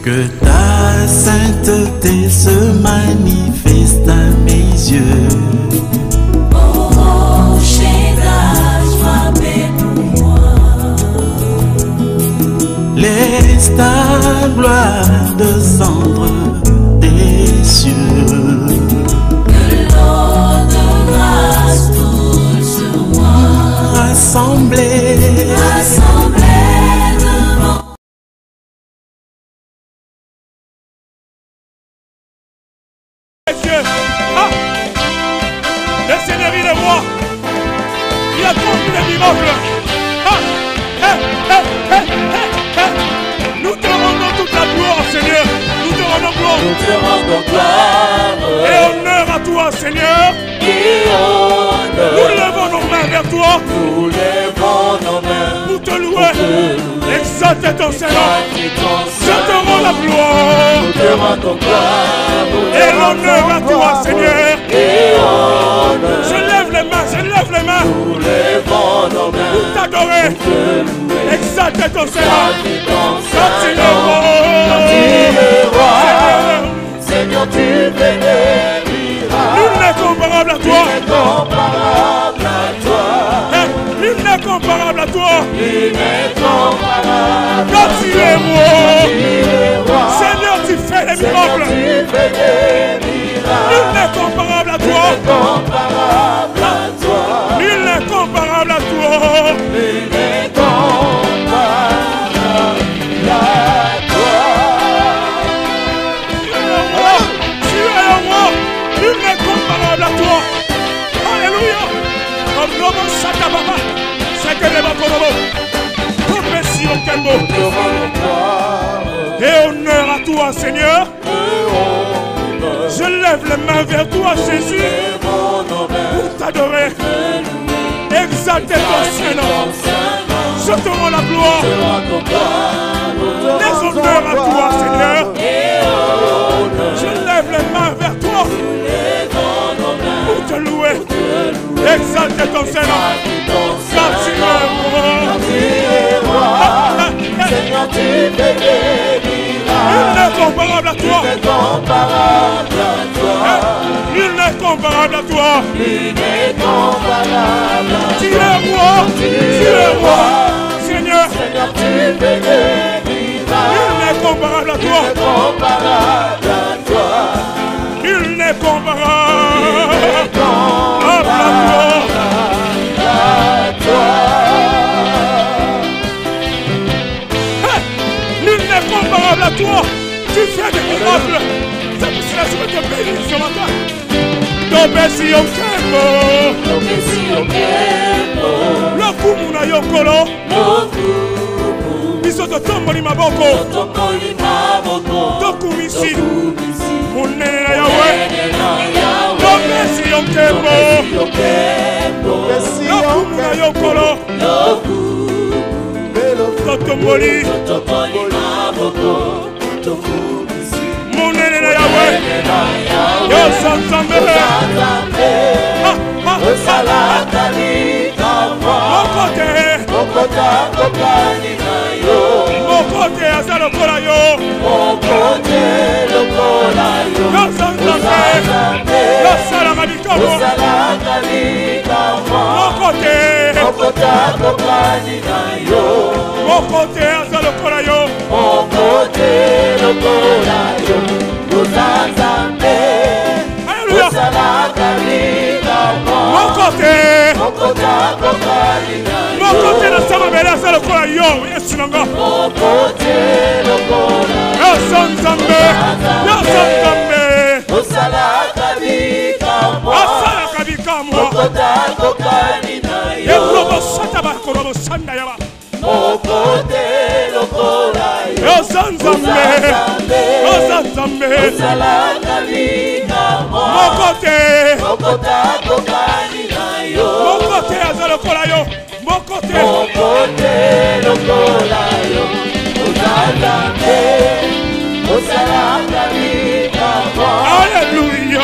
Que ta sainteté se manifeste à mes yeux. Oh, Shaddai, sois pour moi. Laisse ta gloire descendre des cieux. Que l'eau de grâce coule sur moi. Rassemblés devant. Ah, le Seigneur il est roi. Il a accompli des miracles. Nous te rendons toute la gloire, Seigneur. Nous te rendons gloire. Nous te rendons gloire. Et honneur à toi, Seigneur. Et honneur. Nous levons nos mains vers toi. Nous levons nos mains pour te louer. Exalte ton Seigneur. Je te rends la gloire. Nous te rendons gloire. Et l'honneur à toi, Seigneur. Et honneur. Je lève les mains, je lève les mains. Nous levons nos mains pour t'adorer. Exalte ton Seigneur. Quand tu es roi, Seigneur, tu fais des miracles. Nul n'est comparable à toi. Comparable à toi. Nul n'est comparable à toi. Nul n'est comparable. Quand tu es roi, Seigneur, tu fais des miracles. Nul n'est comparable à toi. Nul n'est comparable à toi. Nul n'est comparable à toi. Tu es le roi. Nul n'est comparable à toi. Alléluia. Comme Nomo Satababa. C'est que les Bakonobo. Compassion Kembo. Et honneur à toi, Seigneur. Je lève les mains vers toi, Jésus, pour t'adorer. Exalter ton Seigneur. Je te rends la gloire. Les honneurs à toi, Seigneur. Je lève les mains vers toi pour te louer. Exalter ton Seigneur. Car tu es roi. Seigneur, tu fais des miracles. Nul n'est comparable à toi. Nul n'est comparable à toi. Nul n'est comparable à toi. Nul n'est comparable à toi. Tu es roi. Tu es roi. Seigneur. Seigneur, tu fais des miracles. Nul n'est comparable à toi. Nul n'est comparable à toi. Nul n'est comparable Nul n'est comparable à toi. Nul n'est comparable à toi. Tu fais des miracles. C'est pour cela que je veux te bénir ce matin. Tobesi Okembo. Tobesi Okembo. Lokumuna Yokolo. Biso totomboli maboko. Totomboli maboko. Tokumisi. Munene na Yahweh. Tobesi Okembo. Lokumuna Yokolo. Totomboli maboko. Munene na Yahweh. Yo Sanzambe. Mokote aza lokola yo. Yo Sanzambe. Yo salaka likambo. Mokote aza lokola yo. Alléluia. Mokote na sama bele aza lokola yo. Yesu nanga. Yo Sanzambe. Yo Sanzambe. Asalaka likambo. Yekolobo sata bakolobo sanda yaba. Yo Sanzambe. Yo Sanzambe. Mokote. Mokote aza lokola yo. Mokote. Alléluia.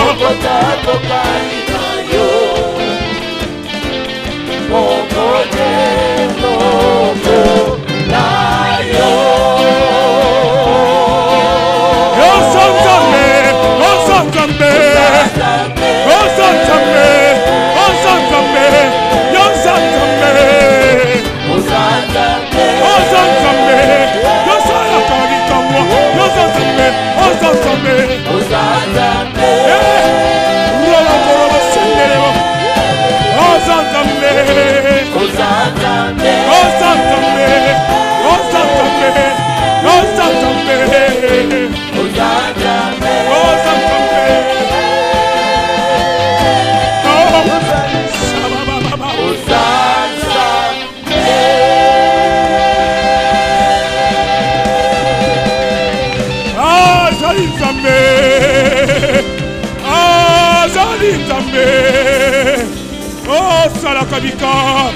Osala Kabika.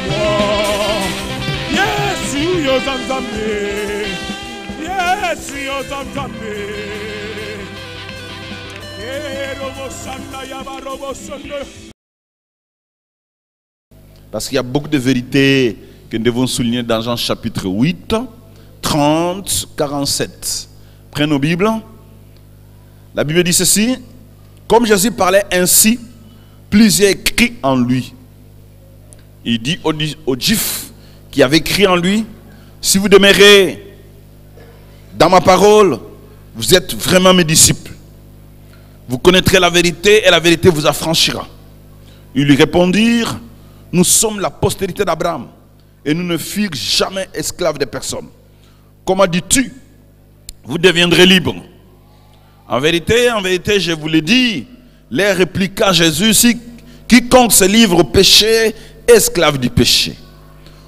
Yes, yo Zanzambe. Yes, yo Zanzambe. Parce qu'il y a beaucoup de vérités que nous devons souligner dans Jean chapitre 8, 30, 47. Prenez nos Bibles. La Bible dit ceci. Comme Jésus parlait ainsi, plusieurs écrits en lui. Il dit aux Juifs qui avaient écrit en lui, si vous demeurez dans ma parole, vous êtes vraiment mes disciples. Vous connaîtrez la vérité et la vérité vous affranchira. Ils lui répondirent, nous sommes la postérité d'Abraham et nous ne fûmes jamais esclaves de personne. Comment dis-tu, vous deviendrez libres? En vérité, je vous l'ai dit, les répliqua Jésus, si quiconque se livre au péché, est esclave du péché.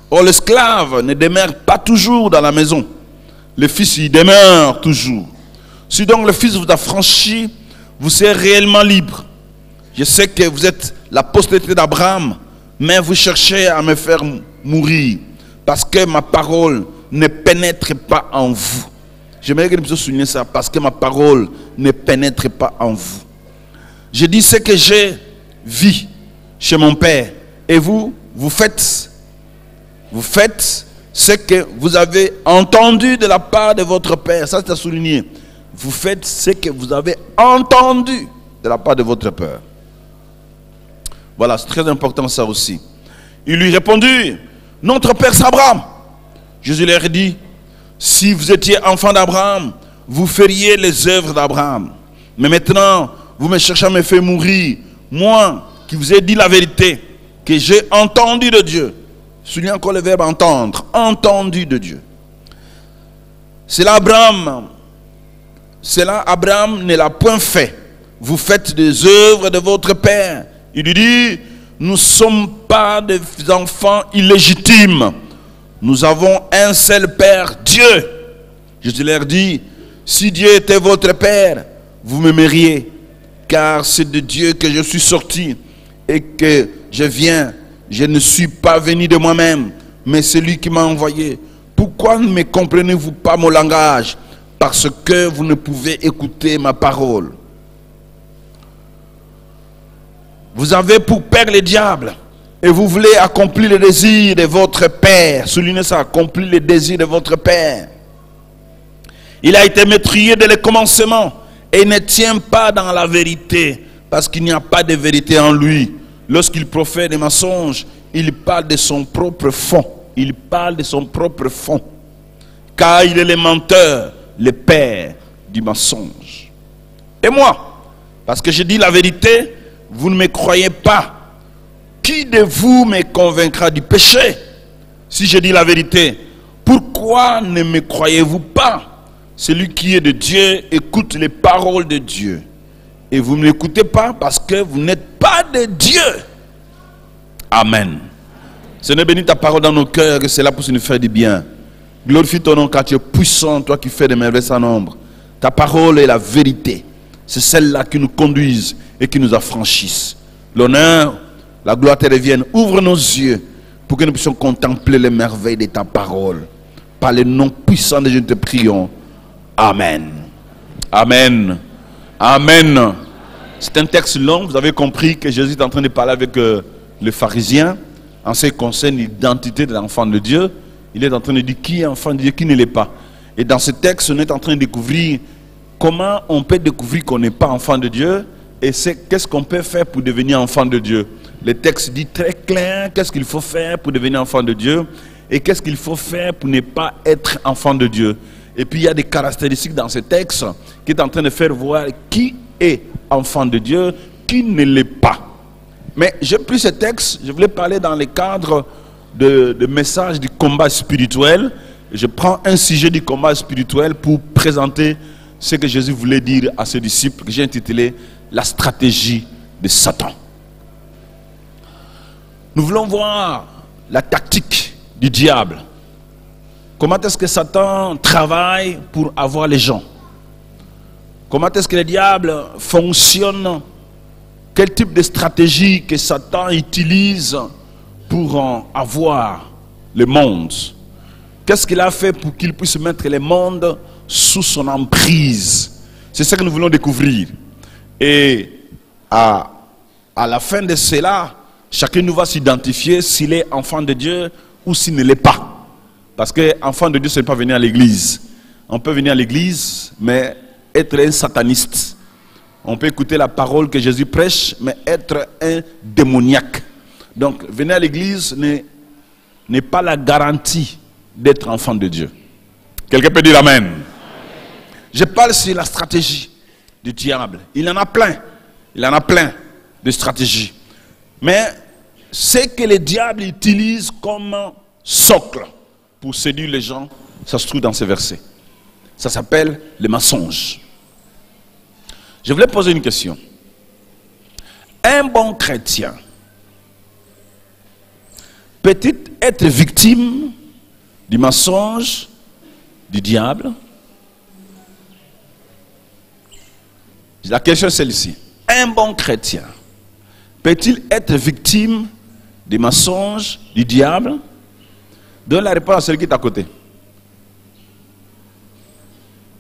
Or l'esclave ne demeure pas toujours dans la maison, le Fils y demeure toujours. Si donc le Fils vous affranchit, vous serez réellement libre. Je sais que vous êtes la postérité d'Abraham, mais vous cherchez à me faire mourir, parce que ma parole ne pénètre pas en vous. J'aimerais que nous puissions souligner ça, parce que ma parole ne pénètre pas en vous. Je dis ce que j'ai vu chez mon Père, et vous faites ce que vous avez entendu de la part de votre Père. Ça c'est à souligner. Vous faites ce que vous avez entendu de la part de votre Père. Voilà, c'est très important ça aussi. Il lui répondit, notre Père c'est Abraham. Jésus leur dit, si vous étiez enfant d'Abraham, vous feriez les œuvres d'Abraham. Mais maintenant, vous me cherchez à me faire mourir. Moi, qui vous ai dit la vérité, que j'ai entendu de Dieu. Soulignez encore le verbe entendre. Entendu de Dieu. Cela Abraham ne l'a point fait. Vous faites des œuvres de votre Père. Il lui dit, nous ne sommes pas des enfants illégitimes. Nous avons un seul Père, Dieu. Jésus leur dit, si Dieu était votre Père, vous m'aimeriez, car c'est de Dieu que je suis sorti et que je viens. Je ne suis pas venu de moi-même, mais c'est lui qui m'a envoyé. Pourquoi ne me comprenez-vous pas mon langage? Parce que vous ne pouvez écouter ma parole. Vous avez pour père le diable et vous voulez accomplir les désirs de votre père. Soulignez ça, accomplir les désirs de votre père. Il a été meurtrier dès le commencement et il ne tient pas dans la vérité parce qu'il n'y a pas de vérité en lui. Lorsqu'il profère des mensonges, il parle de son propre fond. Il parle de son propre fond. Car il est le menteur, le père du mensonge. Et moi, parce que je dis la vérité, vous ne me croyez pas. Qui de vous me convaincra du péché? Si je dis la vérité, pourquoi ne me croyez-vous pas? Celui qui est de Dieu écoute les paroles de Dieu. Et vous ne l'écoutez pas parce que vous n'êtes pas de Dieu. Amen. Seigneur, bénis ta parole dans nos cœurs et c'est là pour nous faire du bien. Glorifie ton nom car tu es puissant, toi qui fais des merveilles sans nombre. Ta parole est la vérité. C'est celle-là qui nous conduise et qui nous affranchisse. L'honneur, la gloire te reviennent. Ouvre nos yeux pour que nous puissions contempler les merveilles de ta parole. Par le nom puissant de Dieu, nous te prions. Amen. Amen. Amen. C'est un texte long. Vous avez compris que Jésus est en train de parler avec les pharisiens en ce qui concerne l'identité de l'enfant de Dieu. Il est en train de dire qui est enfant de Dieu, qui ne l'est pas. Et dans ce texte, on est en train de découvrir comment on peut découvrir qu'on n'est pas enfant de Dieu et qu'est-ce qu'on peut faire pour devenir enfant de Dieu. Le texte dit très clair qu'est-ce qu'il faut faire pour devenir enfant de Dieu et qu'est-ce qu'il faut faire pour ne pas être enfant de Dieu. Et puis il y a des caractéristiques dans ce texte qui est en train de faire voir qui est enfant de Dieu, qui ne l'est pas. Mais j'ai pris ce texte, je voulais parler dans le cadre de message du combat spirituel. Je prends un sujet du combat spirituel pour présenter ce que Jésus voulait dire à ses disciples, que j'ai intitulé la stratégie de Satan. Nous voulons voir la tactique du diable. Comment est-ce que Satan travaille pour avoir les gens? Comment est-ce que le diable fonctionne? Quel type de stratégie que Satan utilise pour avoir le monde? Qu'est-ce qu'il a fait pour qu'il puisse mettre le monde sous son emprise? C'est ce que nous voulons découvrir. Et à la fin de cela, chacun nous va s'identifier s'il est enfant de Dieu ou s'il ne l'est pas. Parce que enfant de Dieu, ce n'est pas venir à l'église. On peut venir à l'église, mais être un sataniste. On peut écouter la parole que Jésus prêche, mais être un démoniaque. Donc, venir à l'église n'est pas la garantie d'être enfant de Dieu. Quelqu'un peut dire amen. Je parle sur la stratégie du diable. Il en a plein. Il en a plein de stratégies. Mais ce que le diable utilise comme socle pour séduire les gens, ça se trouve dans ces versets. Ça s'appelle le mensonge. Je voulais poser une question. Un bon chrétien peut-il être victime du mensonge du diable? La question est celle-ci. Un bon chrétien peut-il être victime des mensonges du diable? Donne la réponse à celui qui est à côté.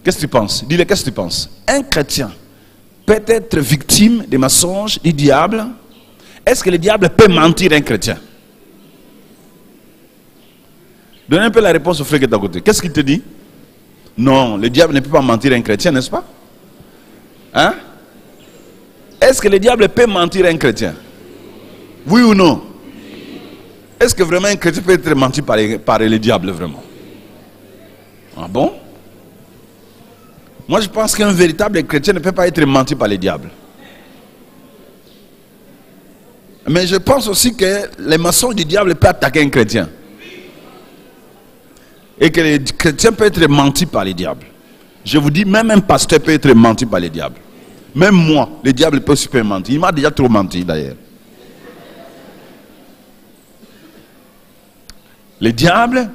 Qu'est-ce que tu penses? Dis-le, qu'est-ce que tu penses? Un chrétien peut être victime des mensonges du diable? Est-ce que le diable peut mentir à un chrétien? Donne un peu la réponse au frère qui est à côté. Qu'est-ce qu'il te dit? Non, le diable ne peut pas mentir à un chrétien, n'est-ce pas? Hein? Est-ce que le diable peut mentir à un chrétien? Oui ou non? Est-ce que vraiment un chrétien peut être menti par le diable, vraiment? Ah bon? Moi je pense qu'un véritable chrétien ne peut pas être menti par le diable. Mais je pense aussi que les mensonges du diable peuvent attaquer un chrétien. Et que les chrétiens peuvent être mentis par les diables. Je vous dis, même un pasteur peut être menti par les diables. Même moi, le diable peut super mentir. Il m'a déjà trop menti d'ailleurs. Le diable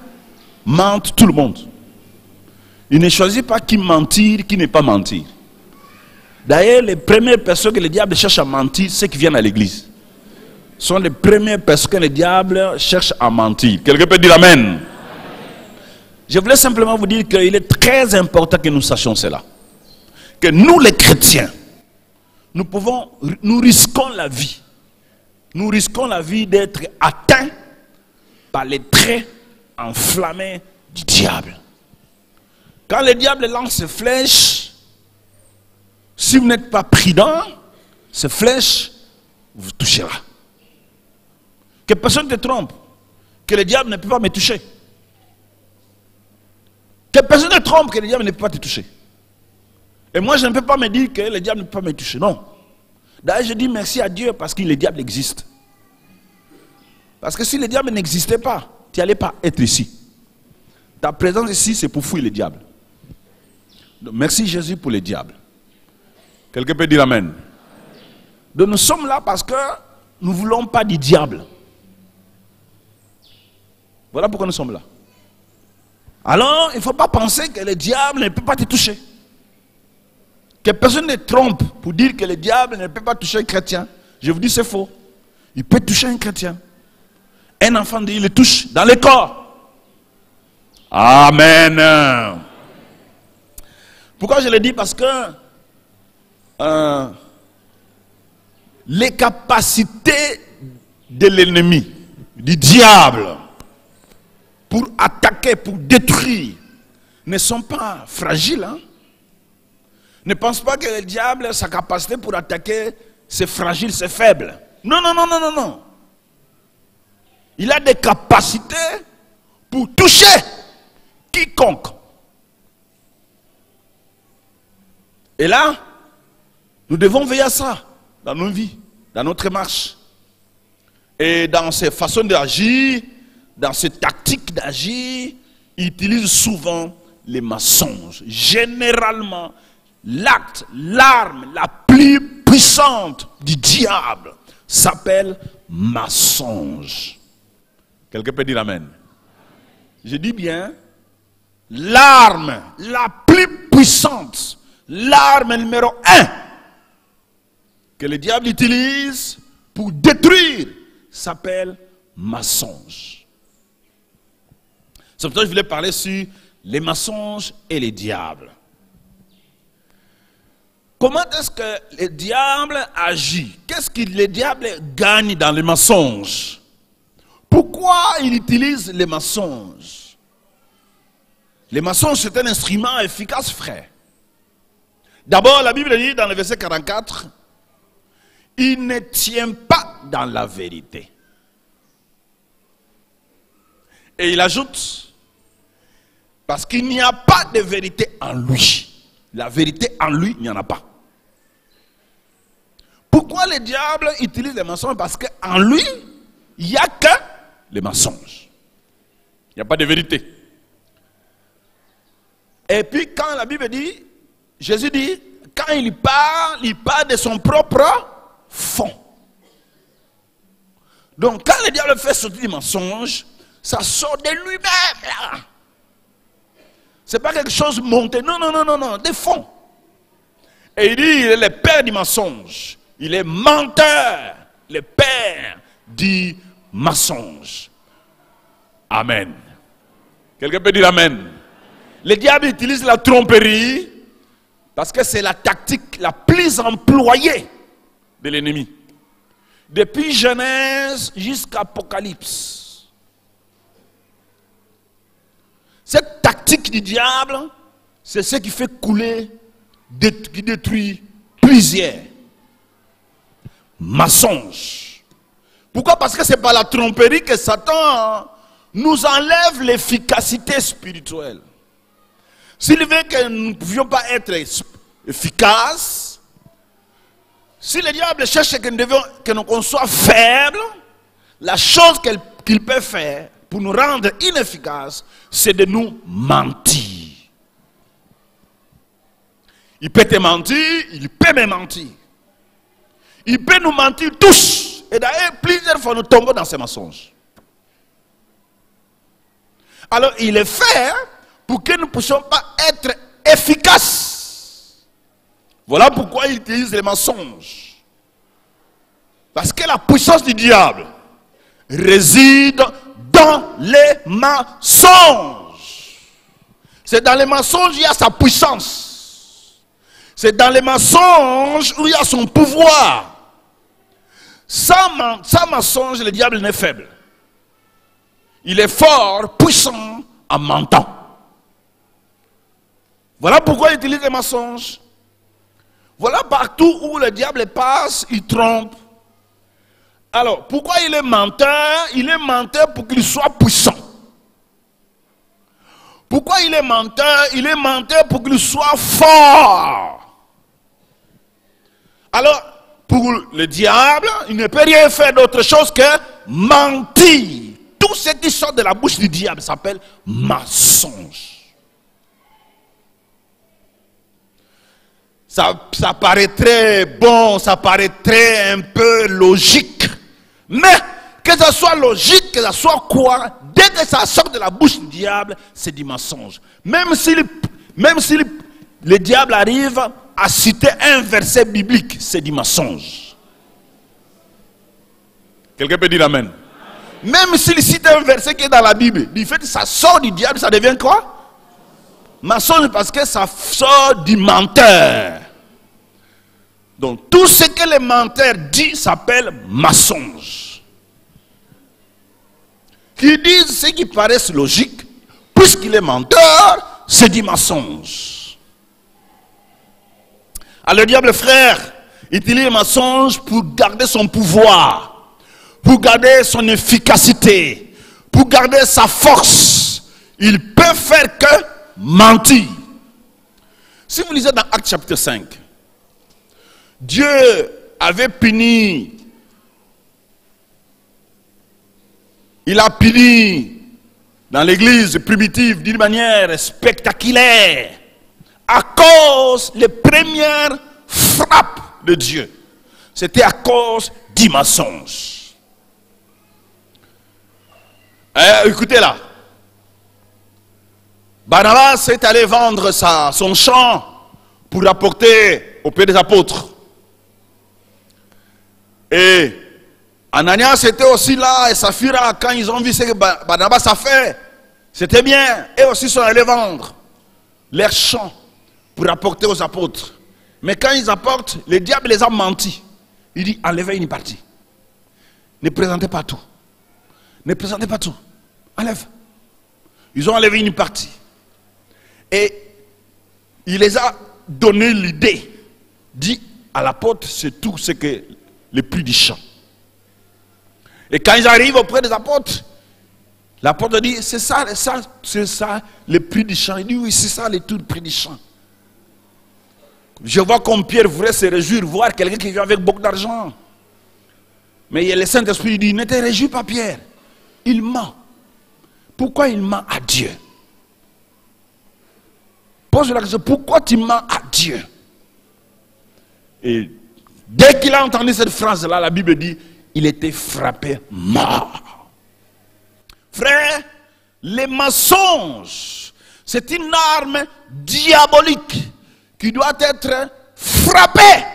ment tout le monde. Il ne choisit pas qui mentir, qui ne pas mentir. D'ailleurs, les premières personnes que le diable cherche à mentir, c'est ceux qui viennent à l'église. Ce sont les premières personnes que le diable cherche à mentir. Quelqu'un peut dire amen? Je voulais simplement vous dire qu'il est très important que nous sachions cela. Que nous les chrétiens, nous risquons la vie. Nous risquons la vie d'être atteints par les traits enflammés du diable. Quand le diable lance ses flèches, si vous n'êtes pas prudent, ces flèches vous touchera. Que personne ne te trompe, que le diable ne peut pas me toucher. Que personne ne trompe que le diable ne peut pas te toucher. Et moi je ne peux pas me dire que le diable ne peut pas me toucher. Non. D'ailleurs je dis merci à Dieu parce que le diable existe. Parce que si le diable n'existait pas, tu n'allais pas être ici. Ta présence ici c'est pour fuir le diable. Donc, merci Jésus pour le diable. Quelqu'un peut dire amen. Donc nous sommes là parce que nous ne voulons pas du diable. Voilà pourquoi nous sommes là. Alors, il ne faut pas penser que le diable ne peut pas te toucher. Que personne ne trompe pour dire que le diable ne peut pas toucher un chrétien. Je vous dis c'est faux. Il peut toucher un chrétien. Un enfant de Dieu, il le touche dans le corps. Amen. Pourquoi je le dis? Parce que les capacités de l'ennemi, du diable, pour attaquer, pour détruire, ne sont pas fragiles. Hein? Ne pense pas que le diable, sa capacité pour attaquer, c'est fragile, c'est faible. Non, non, non, non, non, non. Il a des capacités pour toucher quiconque. Et là, nous devons veiller à ça dans nos vies, dans notre marche. Et dans ses façons d'agir, dans ses tactiques d'agir, il utilise souvent les mensonges. Généralement, l'acte, l'arme la plus puissante du diable s'appelle mensonge. Quelqu'un peut dire amen. Je dis bien, l'arme la plus puissante, l'arme numéro 1 que le diable utilise pour détruire s'appelle mensonges. C'est pour ça que je voulais parler sur les mensonges et les diables. Comment est-ce que le diable agit? Qu'est-ce que le diable gagne dans les mensonges? Pourquoi il utilise les mensonges? Les mensonges, c'est un instrument efficace, frère. D'abord, la Bible dit dans le verset 44, il ne tient pas dans la vérité. Et il ajoute, parce qu'il n'y a pas de vérité en lui. La vérité en lui, il n'y en a pas. Pourquoi le diable utilise les mensonges? Parce qu'en lui, il n'y a que les mensonges. Il n'y a pas de vérité. Et puis quand la Bible dit, Jésus dit, quand il parle de son propre fond. Donc quand le diable fait sortir des mensonges, ça sort de lui-même. Ce n'est pas quelque chose de monté, non, des fonds. Et il dit, il est le père du mensonge. Il est menteur, le père du mensonge. Amen. Quelqu'un peut dire amen. Le diable utilise la tromperie parce que c'est la tactique la plus employée de l'ennemi. Depuis Genèse jusqu'à Apocalypse. Cette tactique du diable, c'est ce qui fait couler, qui détruit plusieurs. Mensonges. Pourquoi? Parce que c'est par la tromperie que Satan nous enlève l'efficacité spirituelle. S'il veut que nous ne pouvions pas être efficaces, si le diable cherche que nous soyons faibles, la chose qu'il peut faire pour nous rendre inefficaces, c'est de nous mentir. Il peut te mentir, il peut me mentir. Il peut nous mentir tous. Et d'ailleurs, plusieurs fois, nous tombons dans ces mensonges. Alors, il est fait pour que nous ne puissions pas être efficaces. Voilà pourquoi il utilise les mensonges. Parce que la puissance du diable réside dans les mensonges. C'est dans les mensonges qu'il y a sa puissance. C'est dans les mensonges où il y a son pouvoir. Sans mensonge, le diable n'est faible. Il est fort, puissant, en mentant. Voilà pourquoi il utilise les mensonges. Voilà partout où le diable passe, il trompe. Alors, pourquoi il est menteur? Il est menteur pour qu'il soit puissant. Pourquoi il est menteur? Il est menteur pour qu'il soit fort. Alors, pour le diable, il ne peut rien faire d'autre chose que mentir. Tout ce qui sort de la bouche du diable s'appelle mensonge. Ça paraît très bon, ça paraît très un peu logique. Mais que ça soit logique, que ça soit quoi, dès que ça sort de la bouche du diable, c'est du mensonge. Même si le diable arrive à citer un verset biblique, c'est du mensonge. Quelqu'un peut dire amen? Même s'il cite un verset qui est dans la Bible, du fait que ça sort du diable, ça devient quoi? Mensonge, parce que ça sort du menteur. Donc tout ce que le menteur dit s'appelle mensonge. Qui disent ce qui paraît logique, puisqu'il est menteur, c'est du mensonge. Alors le diable, frère, utilise le mensonge pour garder son pouvoir, pour garder son efficacité, pour garder sa force. Il peut faire que mentir. Si vous lisez dans Actes chapitre 5, Dieu avait puni, il a puni dans l'église primitive d'une manière spectaculaire à cause des premières frappes de Dieu. C'était à cause du mensonge. Écoutez là. Barnabas est allé vendre son champ pour l'apporter auprès des apôtres. Et Ananias était aussi là et Saphira, quand ils ont vu ce que Barnabas a fait, c'était bien. Et aussi sont allés vendre leurs champs pour apporter aux apôtres. Mais quand ils apportent, le diable les a menti. Il dit, enlevez une partie. Ne présentez pas tout. Ne présentez pas tout. Enlève. Ils ont enlevé une partie. Et il les a donné l'idée. Dit à l'apôtre, c'est tout ce que le prix du champ. Et quand ils arrivent auprès des apôtres, l'apôtre dit, c'est ça le prix du champ. Il dit, oui, c'est ça le tout le prix du champ. Je vois comme Pierre voudrait se réjouir, voir quelqu'un qui vient avec beaucoup d'argent. Mais il y a le Saint-Esprit qui dit, ne te réjouis pas Pierre. Il ment. Pourquoi il ment à Dieu? Pose la question, pourquoi tu mens à Dieu? Et dès qu'il a entendu cette phrase-là, la Bible dit, il était frappé mort. Frère, les mensonges, c'est une arme diabolique qui doit être frappée.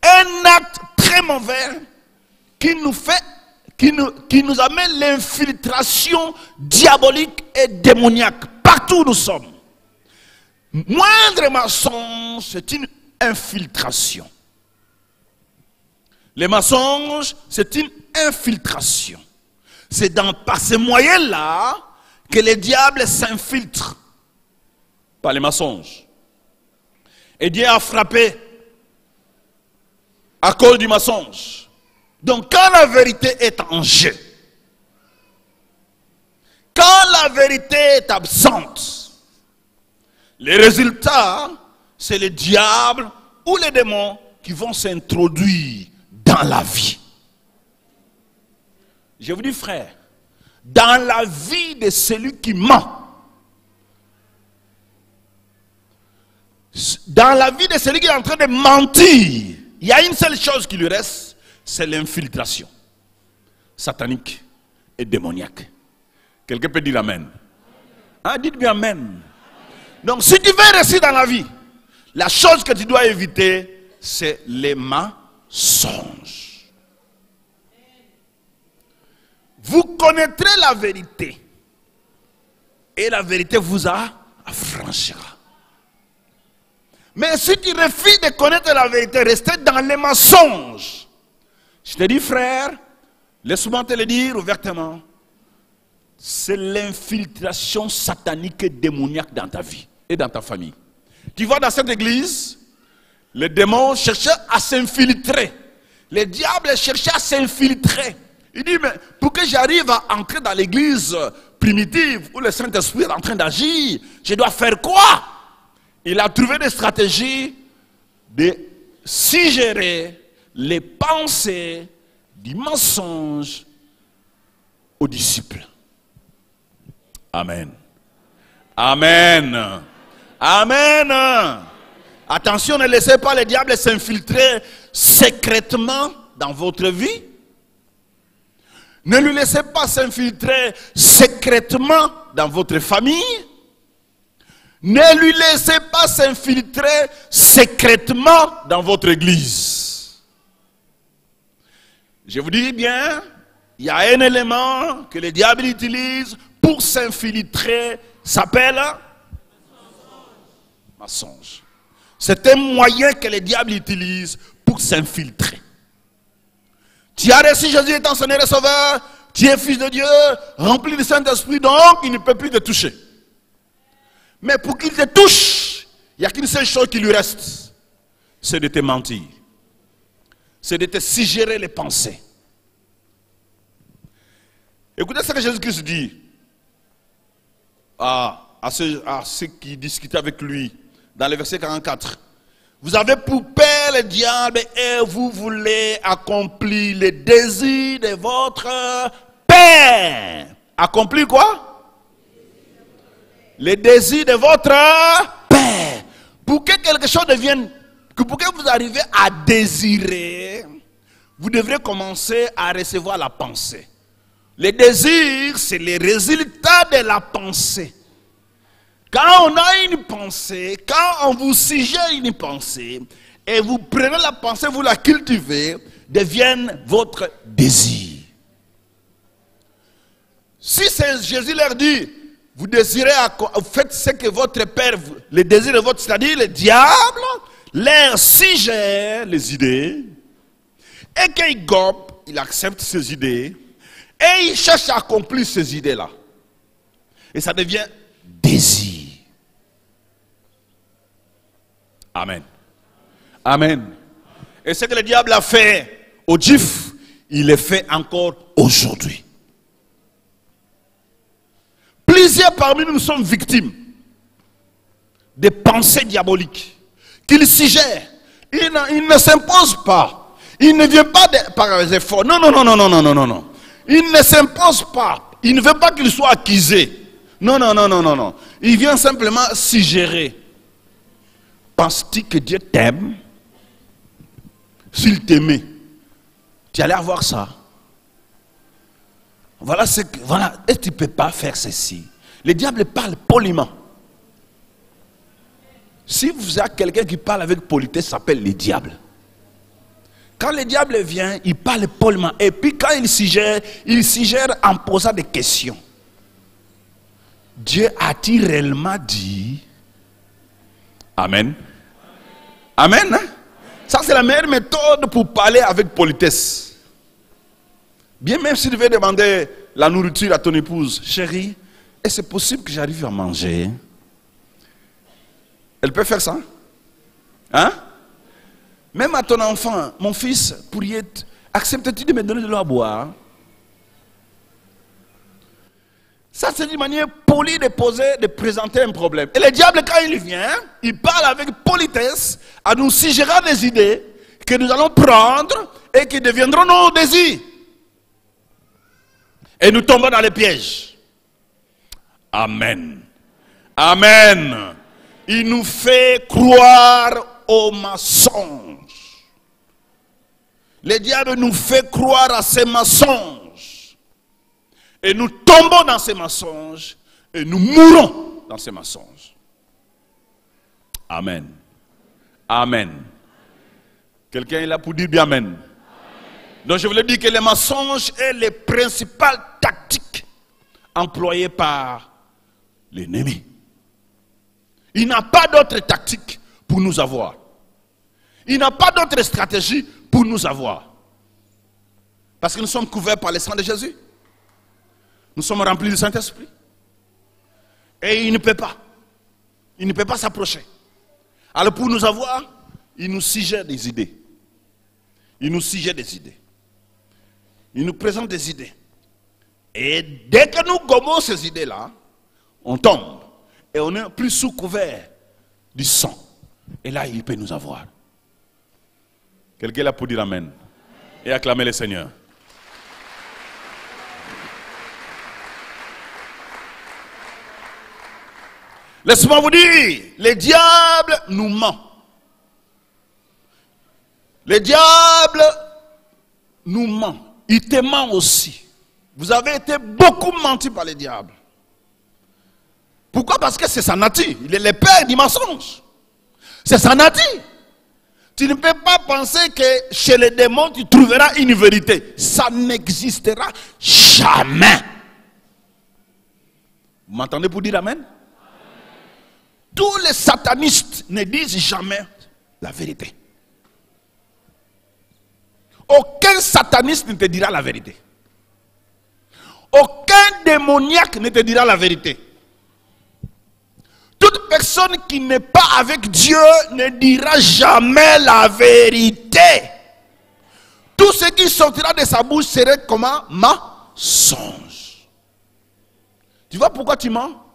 Un acte très mauvais qui nous amène l'infiltration diabolique et démoniaque. Partout où nous sommes. Moindre mensonge, c'est une infiltration. Les mensonges, c'est une infiltration. C'est par ces moyens-là que les diables s'infiltrent par les mensonges. Et Dieu a frappé à cause du mensonge. Donc quand la vérité est en jeu, quand la vérité est absente, les résultats, c'est le diable ou les démons qui vont s'introduire dans la vie. Je vous dis frère, dans la vie de celui qui ment, dans la vie de celui qui est en train de mentir, il y a une seule chose qui lui reste, c'est l'infiltration satanique et démoniaque. Quelqu'un peut dire amen. Ah, dites bien amen. Donc si tu veux réussir dans la vie, la chose que tu dois éviter, c'est les mensonges. Vous connaîtrez la vérité et la vérité vous affranchira. Mais si tu refuses de connaître la vérité, restez dans les mensonges. Je te dis frère, laisse-moi te le dire ouvertement, c'est l'infiltration satanique et démoniaque dans ta vie et dans ta famille. Tu vois dans cette église, les démons cherchaient à s'infiltrer. Les diables cherchaient à s'infiltrer. Il dit, mais pour que j'arrive à entrer dans l'église primitive où le Saint-Esprit est en train d'agir, je dois faire quoi? Il a trouvé des stratégies de suggérer les pensées du mensonge aux disciples. Amen. Amen. Amen. Attention, ne laissez pas le diable s'infiltrer secrètement dans votre vie. Ne lui laissez pas s'infiltrer secrètement dans votre famille. Ne lui laissez pas s'infiltrer secrètement dans votre église. Je vous dis bien, il y a un élément que le diable utilise pour s'infiltrer, s'appelle mensonge. C'est un moyen que le diable utilise pour s'infiltrer. Tu as reçu Jésus étant Seigneur et Sauveur, tu es fils de Dieu, rempli du Saint-Esprit, donc il ne peut plus te toucher. Mais pour qu'il te touche, il n'y a qu'une seule chose qui lui reste, c'est de te mentir. C'est de te suggérer les pensées. Écoutez ce que Jésus-Christ dit à ceux qui discutaient avec lui dans le verset 44. Vous avez pour père le diable et vous voulez accomplir les désirs de votre père. Accomplir quoi? Les désirs de votre père. Pour que quelque chose devienne, pour que vous arriviez à désirer, vous devrez commencer à recevoir la pensée. Les désirs, c'est les résultats de la pensée. Quand on a une pensée, quand on vous suggère une pensée, Et vous prenez la pensée, vous la cultivez, devienne votre désir. Si Jésus leur dit, vous désirez, faites ce que votre père, le désir de votre, c'est-à-dire le diable, leur suggère les idées, et qu'il gobe, il accepte ces idées, et il cherche à accomplir ces idées-là. Et ça devient désir. Amen. Amen. Et ce que le diable a fait aux Juifs, il le fait encore aujourd'hui. Plusieurs parmi nous sommes victimes des pensées diaboliques qu'il suggère. Il ne s'impose pas. Il ne vient pas par les efforts. Non, non, non, non, non, non, non, non, non. Il ne s'impose pas. Il ne veut pas qu'il soit accusé. Non, non, non, non, non, non. Il vient simplement suggérer. Penses-tu que Dieu t'aime? S'il t'aimait, tu allais avoir ça. Voilà ce que, voilà, et tu ne peux pas faire ceci. Le diable parle poliment. Si vous avez quelqu'un qui parle avec politesse, ça s'appelle le diable. Quand le diable vient, il parle poliment. Et puis quand il suggère en posant des questions. Dieu a-t-il réellement dit? Amen. Amen. Hein? Ça, c'est la meilleure méthode pour parler avec politesse. Bien même si tu veux demander la nourriture à ton épouse. Chérie, est-ce que c'est possible que j'arrive à manger? Elle peut faire ça? Hein? Même à ton enfant, mon fils, acceptes-tu de me donner de l'eau à boire? Ça, c'est une manière polie de présenter un problème. Et le diable, quand il vient, il parle avec politesse, à nous suggérer des idées que nous allons prendre et qui deviendront nos désirs. Et nous tombons dans les pièges. Amen. Amen. Il nous fait croire aux mensonges. Le diable nous fait croire à ces mensonges. Et nous tombons dans ces mensonges. Et nous mourons dans ces mensonges. Amen. Amen. Quelqu'un est là pour dire bien amen. Amen. Donc je voulais dire que les mensonges est les principales tactiques employées par l'ennemi. Il n'a pas d'autre tactique pour nous avoir. Il n'a pas d'autre stratégie pour nous avoir. Parce que nous sommes couverts par le sang de Jésus. Nous sommes remplis du Saint-Esprit. Et il ne peut pas. Il ne peut pas s'approcher. Alors pour nous avoir, il nous suggère des idées. Il nous suggère des idées. Il nous présente des idées. Et dès que nous gommons ces idées-là, on tombe. Et on est plus sous couvert du sang. Et là, il peut nous avoir. Quelqu'un est là pour dire amen. Et acclamer le Seigneur. Laissez-moi vous dire, le diable nous ment. Le diable nous ment. Il te ment aussi. Vous avez été beaucoup menti par le diable. Pourquoi? Parce que c'est sa nature. Il est le père du mensonge. C'est sa nature. Tu ne peux pas penser que chez les démons, tu trouveras une vérité. Ça n'existera jamais. Vous m'entendez pour dire amen? Tous les satanistes ne disent jamais la vérité. Aucun sataniste ne te dira la vérité. Aucun démoniaque ne te dira la vérité. Toute personne qui n'est pas avec Dieu ne dira jamais la vérité. Tout ce qui sortira de sa bouche serait comment? Mensonge. Tu vois pourquoi tu mens?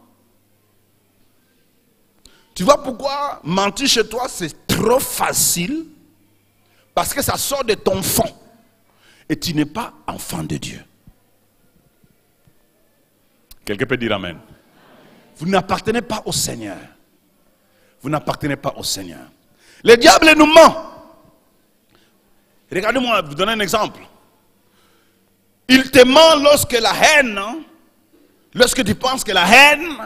Tu vois pourquoi mentir chez toi c'est trop facile? Parce que ça sort de ton fond. Et tu n'es pas enfant de Dieu. Quelqu'un peut dire amen. Vous n'appartenez pas au Seigneur. Vous n'appartenez pas au Seigneur. Le diable nous ment. Regardez-moi, je vous donne un exemple. Il te ment lorsque la haine, lorsque tu penses que la haine,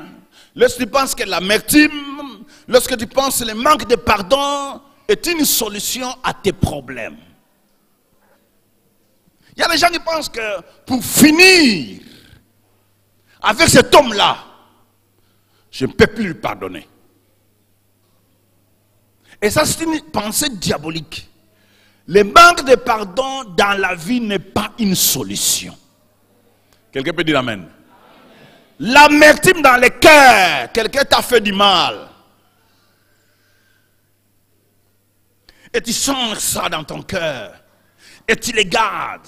lorsque tu penses que l'amertume, lorsque tu penses le manque de pardon est une solution à tes problèmes. Il y a des gens qui pensent que pour finir avec cet homme-là, je ne peux plus lui pardonner. Et ça, c'est une pensée diabolique. Le manque de pardon dans la vie n'est pas une solution. Quelqu'un peut dire amen. L'amertume dans le cœur, quelqu'un t'a fait du mal. Et tu sens ça dans ton cœur. Et tu les gardes.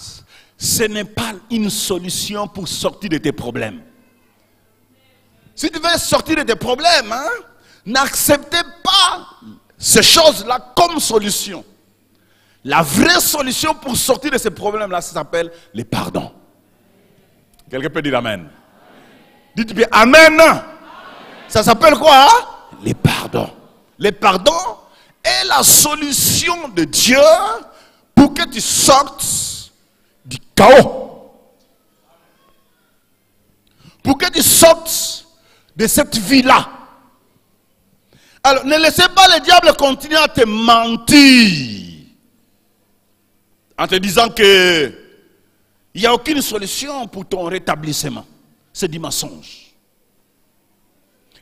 Ce n'est pas une solution pour sortir de tes problèmes. Si tu veux sortir de tes problèmes, n'acceptez pas ces choses-là comme solution. La vraie solution pour sortir de ces problèmes-là, ça s'appelle le pardon. Quelqu'un peut dire amen. Dites bien amen. Ça s'appelle quoi? Le pardon. Le pardon est la solution de Dieu pour que tu sortes du chaos. Pour que tu sortes de cette vie-là. Alors, ne laissez pas le diable continuer à te mentir. En te disant que il n'y a aucune solution pour ton rétablissement. C'est du mensonge.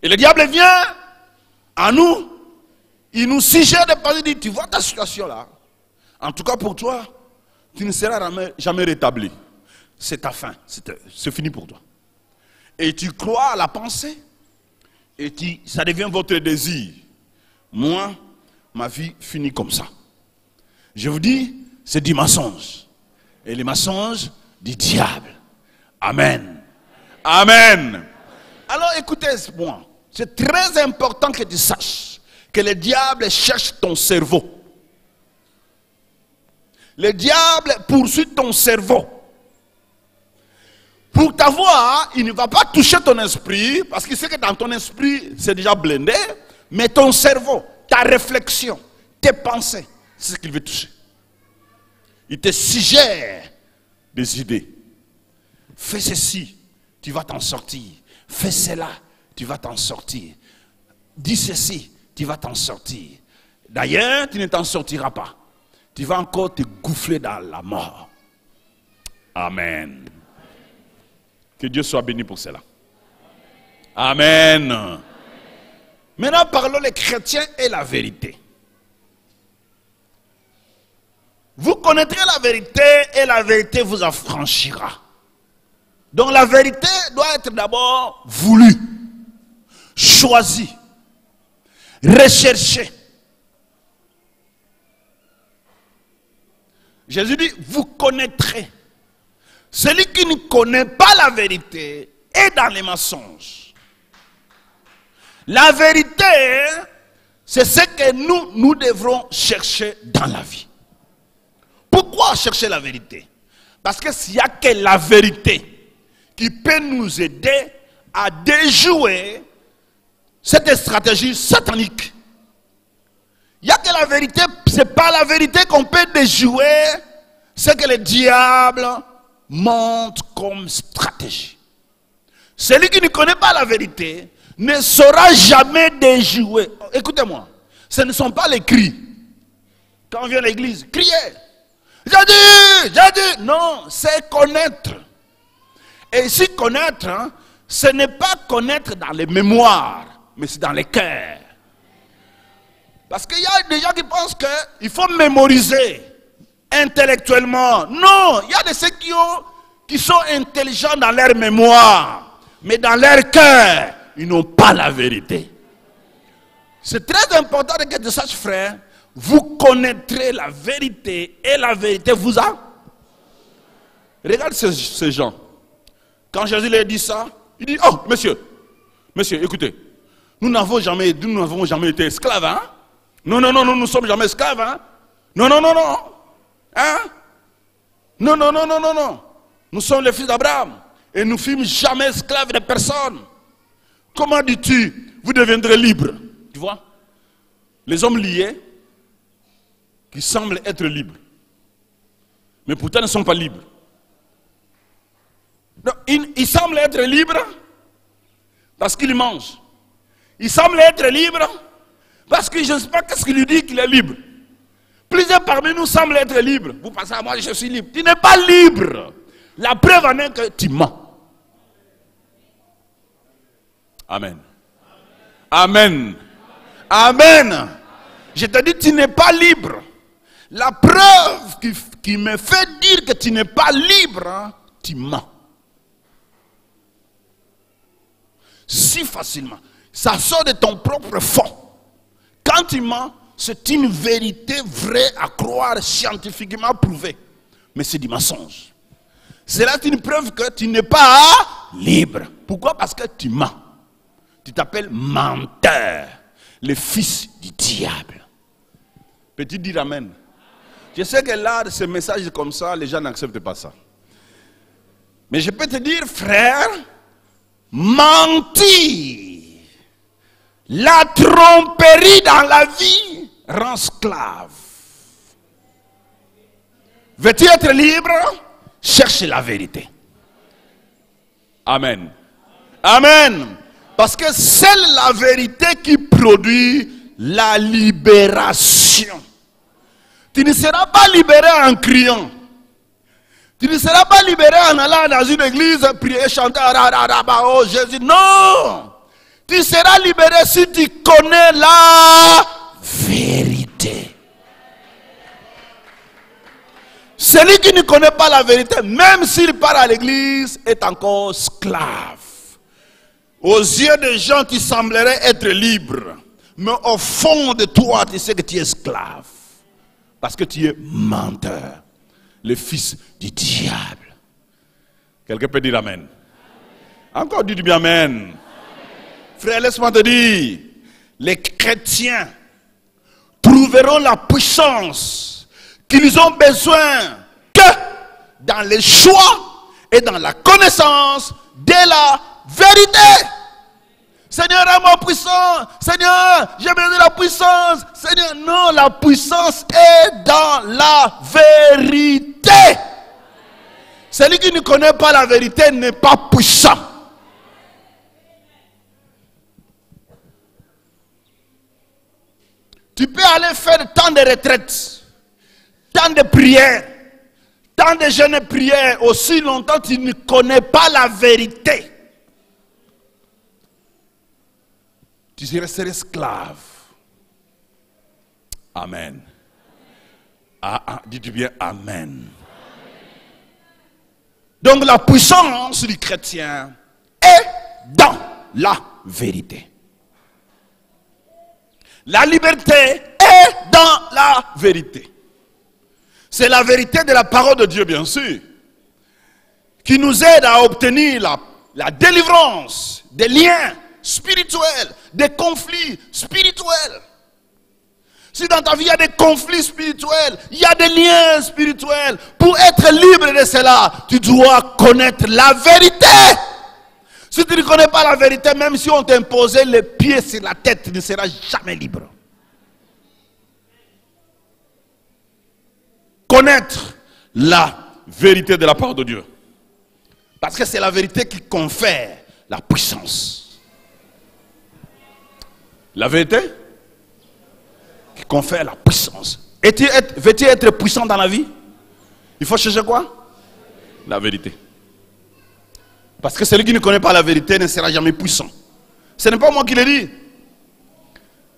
Et le diable vient à nous. Il nous suggère de parler, il dit, tu vois ta situation là. En tout cas pour toi, tu ne seras jamais rétabli. C'est ta fin, c'est fini pour toi. Et tu crois à la pensée, et ça devient votre désir. Moi, ma vie finit comme ça. Je vous dis, c'est du mensonge. Et les mensonges du diable. Amen. Amen. Alors écoutez-moi, c'est très important que tu saches que le diable cherche ton cerveau. Le diable poursuit ton cerveau. Pour t'avoir, il ne va pas toucher ton esprit, parce qu'il sait que dans ton esprit, c'est déjà blindé, mais ton cerveau, ta réflexion, tes pensées, c'est ce qu'il veut toucher. Il te suggère des idées. Fais ceci, tu vas t'en sortir. Fais cela, tu vas t'en sortir. Dis ceci, tu vas t'en sortir. D'ailleurs, tu ne t'en sortiras pas. Tu vas encore te gouffrer dans la mort. Amen. Que Dieu soit béni pour cela. Amen. Maintenant, parlons les chrétiens et la vérité. Vous connaîtrez la vérité et la vérité vous affranchira. Donc la vérité doit être d'abord voulue, choisie, recherchée. Jésus dit, vous connaîtrez. Celui qui ne connaît pas la vérité est dans les mensonges. La vérité, c'est ce que nous devrons chercher dans la vie. Pourquoi chercher la vérité? Parce que s'il n'y a que la vérité qui peut nous aider à déjouer cette stratégie satanique. Il n'y a que la vérité, ce n'est pas la vérité qu'on peut déjouer ce que le diable montre comme stratégie. Celui qui ne connaît pas la vérité ne saura jamais déjouer. Écoutez-moi, ce ne sont pas les cris. Quand on vient à l'église, crier. J'ai dit. Non, c'est connaître. Et ici, connaître, ce n'est pas connaître dans les mémoires, mais c'est dans les cœurs. Parce qu'il y a des gens qui pensent qu'il faut mémoriser intellectuellement. Non, il y a de ceux qui sont intelligents dans leur mémoire, mais dans leur cœur, ils n'ont pas la vérité. C'est très important que tu saches, frère, vous connaîtrez la vérité et la vérité vous a. Regarde ces gens. Quand Jésus leur dit ça, il dit, oh, monsieur, écoutez, nous n'avons jamais été esclaves, hein? Non, nous ne sommes jamais esclaves, hein? Non. Hein? Non. Nous sommes les fils d'Abraham. Et nous ne fûmes jamais esclaves de personne. Comment dis-tu, vous deviendrez libres? Tu vois? Les hommes liés, qui semblent être libres, mais pourtant ne sont pas libres. Donc, ils semblent être libres parce qu'ils mangent. Ils semblent être libres parce que je ne sais pas qu'est-ce qu'il lui dit qu'il est libre. Plusieurs parmi nous semblent être libres. Vous pensez à moi, je suis libre. Tu n'es pas libre. La preuve en est que tu mens. Amen. Amen. Amen. Je te dis, tu n'es pas libre. La preuve qui me fait dire que tu n'es pas libre, hein, tu mens. Si facilement. Ça sort de ton propre fond. Quand tu mens, c'est une vérité vraie à croire, scientifiquement prouvée. Mais c'est du mensonge. C'est là une preuve que tu n'es pas libre. Pourquoi? Parce que tu mens. Tu t'appelles menteur, le fils du diable. Peux-tu dire amen? Je sais que là, ce message comme ça, les gens n'acceptent pas ça. Mais je peux te dire, frère, mentir, la tromperie dans la vie rend esclave. Veux-tu être libre? Cherche la vérité. Amen. Amen. Parce que c'est la vérité qui produit la libération. Tu ne seras pas libéré en criant. Tu ne seras pas libéré en allant dans une église, prier, chanter, oh Jésus. Non. Tu seras libéré si tu connais la vérité. Celui qui ne connaît pas la vérité, même s'il part à l'église, est encore esclave. Aux yeux des gens qui sembleraient être libres, mais au fond de toi, tu sais que tu es esclave. Parce que tu es menteur, le fils du diable. Quelqu'un peut dire amen. Encore dis bien amen. Frère, laisse-moi te dire, les chrétiens trouveront la puissance qu'ils ont besoin que dans le choix et dans la connaissance de la vérité. Seigneur, rends-moi puissant. Seigneur, j'ai besoin de la puissance. Seigneur, non, la puissance est dans la vérité. Celui qui ne connaît pas la vérité n'est pas puissant. Tu peux aller faire tant de retraites, tant de prières, tant de jeûnes prières, aussi longtemps tu ne connais pas la vérité. Tu seras esclave. Amen. Dis-tu bien amen. Donc la puissance du chrétien est dans la vérité. La liberté est dans la vérité. C'est la vérité de la parole de Dieu, bien sûr, qui nous aide à obtenir la délivrance des liens spirituels, des conflits spirituels. Si dans ta vie il y a des conflits spirituels, il y a des liens spirituels, pour être libre de cela, tu dois connaître la vérité. Si tu ne connais pas la vérité, même si on t'imposait les pieds sur la tête, tu ne seras jamais libre. Connaître la vérité de la part de Dieu. Parce que c'est la vérité qui confère la puissance. La vérité qui confère la puissance. Veux-tu être puissant dans la vie? Il faut chercher quoi? La vérité. Parce que celui qui ne connaît pas la vérité ne sera jamais puissant. Ce n'est pas moi qui le dis.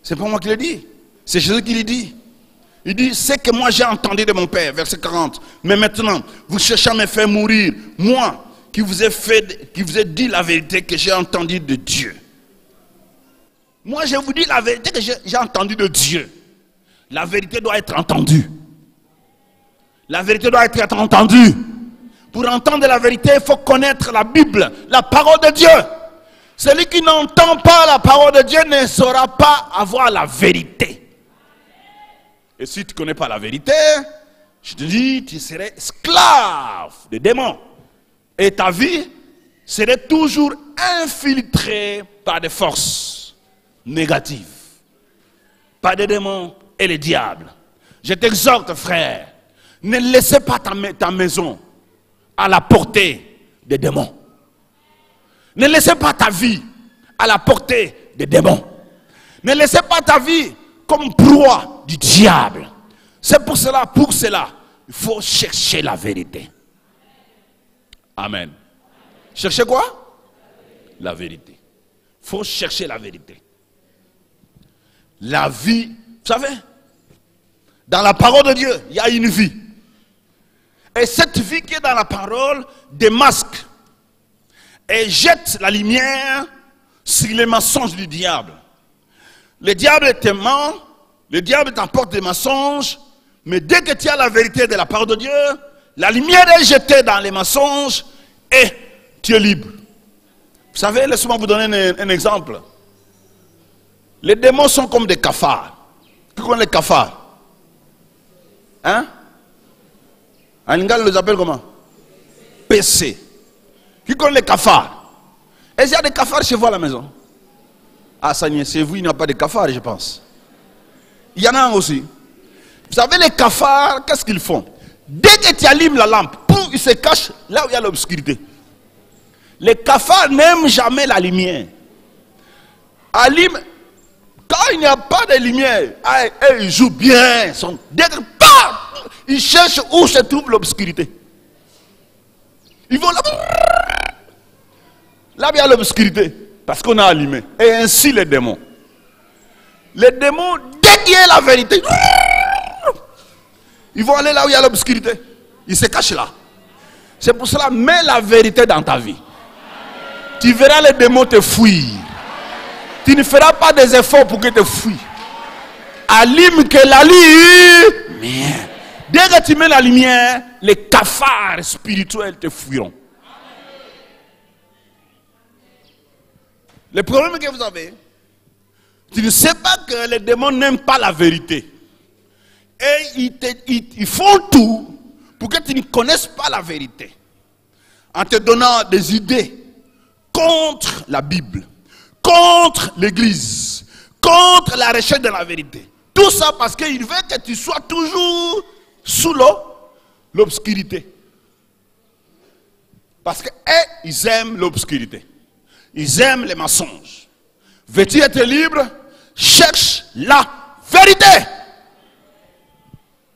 Ce n'est pas moi qui le dis. C'est Jésus qui le dit. Il dit, c'est que moi j'ai entendu de mon Père, verset 40. Mais maintenant, vous cherchez à me faire mourir. Moi, qui vous ai dit la vérité que j'ai entendue de Dieu. Moi, je vous dis la vérité que j'ai entendue de Dieu. La vérité doit être entendue. La vérité doit être entendue. Pour entendre la vérité, il faut connaître la Bible, la parole de Dieu. Celui qui n'entend pas la parole de Dieu ne saura pas avoir la vérité. Et si tu ne connais pas la vérité, je te dis, tu serais esclave des démons. Et ta vie serait toujours infiltrée par des forces négatives. Par des démons et les diables. Je t'exhorte, frère, ne laissez pas ta maison à la portée des démons. Ne laissez pas ta vie à la portée des démons. Ne laissez pas ta vie comme proie du diable. C'est pour cela, il faut chercher la vérité. Amen. Chercher quoi? La vérité. Il faut chercher la vérité. La vie, vous savez, dans la parole de Dieu, il y a une vie. Et cette vie qui est dans la parole démasque et jette la lumière sur les mensonges du diable. Le diable te ment, le diable t'emporte des mensonges, mais dès que tu as la vérité de la parole de Dieu, la lumière est jetée dans les mensonges et tu es libre. Vous savez, laissez-moi vous donner un exemple. Les démons sont comme des cafards. Qui connaît les cafards? Hein? En Lingala, on les appelle comment? PC. Qui connaît les cafards? Est-ce qu'il y a des cafards chez vous à la maison? Ah, ça y est, chez vous, il n'y a pas de cafards, je pense. Il y en a un aussi. Vous savez, les cafards, qu'est-ce qu'ils font? Dès que tu allumes la lampe, pouf, ils se cachent là où il y a l'obscurité. Les cafards n'aiment jamais la lumière. Allume, quand il n'y a pas de lumière, ils jouent bien. Dès que, paf, ils cherchent où se trouve l'obscurité. Ils vont là. Là où il y a l'obscurité. Parce qu'on a allumé. Et ainsi les démons. Les démons, dès qu'il y a la vérité, ils vont aller là où il y a l'obscurité. Ils se cachent là. C'est pour cela, mets la vérité dans ta vie. Tu verras les démons te fuir. Tu ne feras pas des efforts pour qu'ils te fuient. Allume que la lumière. Dès que tu mets la lumière, les cafards spirituels te fuiront. Le problème que vous avez, tu ne sais pas que les démons n'aiment pas la vérité. Et ils font tout pour que tu ne connaisses pas la vérité. En te donnant des idées contre la Bible, contre l'Église, contre la recherche de la vérité. Tout ça parce qu'ils veulent que tu sois toujours sous l'obscurité. Parce qu'ils aiment l'obscurité. Ils aiment les mensonges. Veux-tu être libre? Cherche la vérité.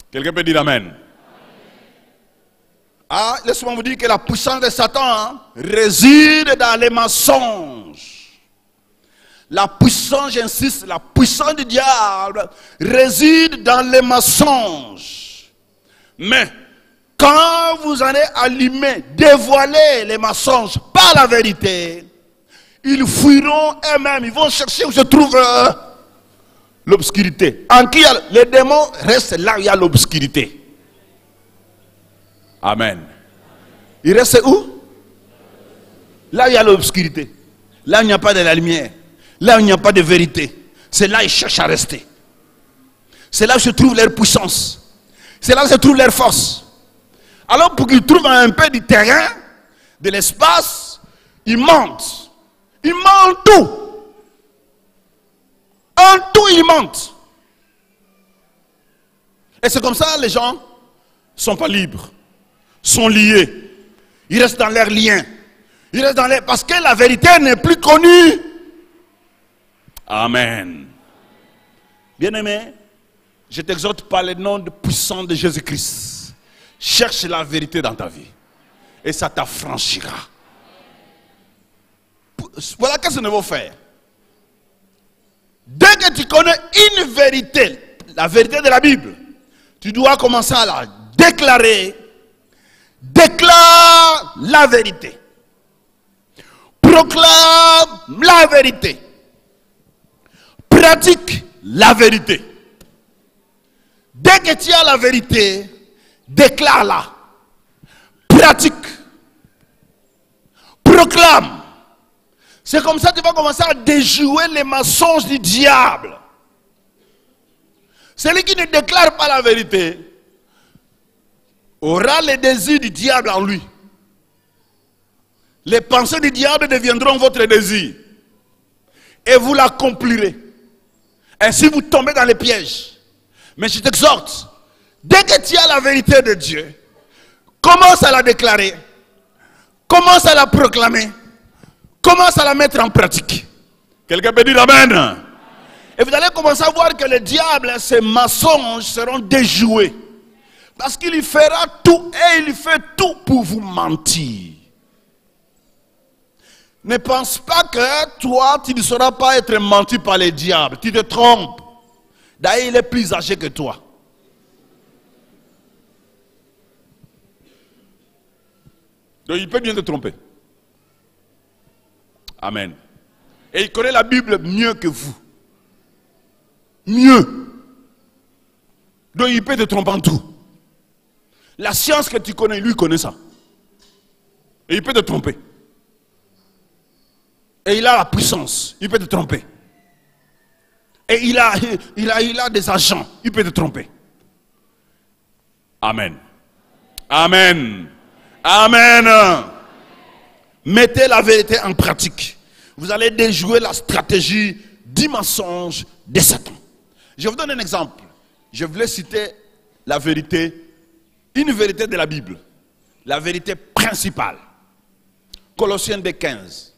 Quelqu'un peut dire amen. Ah, laissez-moi vous dire que la puissance de Satan réside dans les mensonges. La puissance, j'insiste, la puissance du diable réside dans les mensonges. Mais quand vous allez allumer, dévoiler les mensonges par la vérité, ils fuiront eux-mêmes, ils vont chercher où se trouve l'obscurité. En qui les démons restent là où il y a l'obscurité. Amen. Ils restent où? Là où il y a l'obscurité. Là où il n'y a pas de la lumière. Là où il n'y a pas de vérité. C'est là qu'ils cherchent à rester. C'est là où se trouve leur puissance. C'est là où se trouve leur force. Alors pour qu'ils trouvent un peu du terrain, de l'espace, ils mentent. Ils mentent tout. En tout, ils mentent. Et c'est comme ça les gens ne sont pas libres. Sont liés. Ils restent dans leurs liens. Ils restent dans parce que la vérité n'est plus connue. Amen. Bien-aimé, je t'exhorte par le nom puissant de Jésus-Christ. Cherche la vérité dans ta vie. Et ça t'affranchira. Voilà qu'est-ce que nous devons faire. Dès que tu connais une vérité, la vérité de la Bible, tu dois commencer à la déclarer. Déclare la vérité. Proclame la vérité. Pratique la vérité. Dès que tu as la vérité, déclare-la. Pratique. Proclame. C'est comme ça que tu vas commencer à déjouer les mensonges du diable. Celui qui ne déclare pas la vérité aura les désirs du diable en lui. Les pensées du diable deviendront votre désir. Et vous l'accomplirez. Ainsi vous tombez dans les pièges. Mais je t'exhorte, dès que tu as la vérité de Dieu, commence à la déclarer. Commence à la proclamer. Commence à la mettre en pratique. Quelqu'un peut dire amen. Et vous allez commencer à voir que le diable, ses mensonges seront déjoués. Parce qu'il y fera tout et il fait tout pour vous mentir. Ne pense pas que toi, tu ne sauras pas être menti par le diable. Tu te trompes. D'ailleurs, il est plus âgé que toi. Donc, il peut bien te tromper. Amen. Et il connaît la Bible mieux que vous. Mieux. Donc, il peut te tromper en tout. La science que tu connais, lui connaît ça. Et il peut te tromper. Et il a la puissance, il peut te tromper. Et il a des agents, il peut te tromper. Amen. Amen. Amen. Mettez la vérité en pratique. Vous allez déjouer la stratégie du mensonge de Satan. Je vous donne un exemple. Je voulais citer la vérité, une vérité de la Bible. La vérité principale. Colossiens 2:15.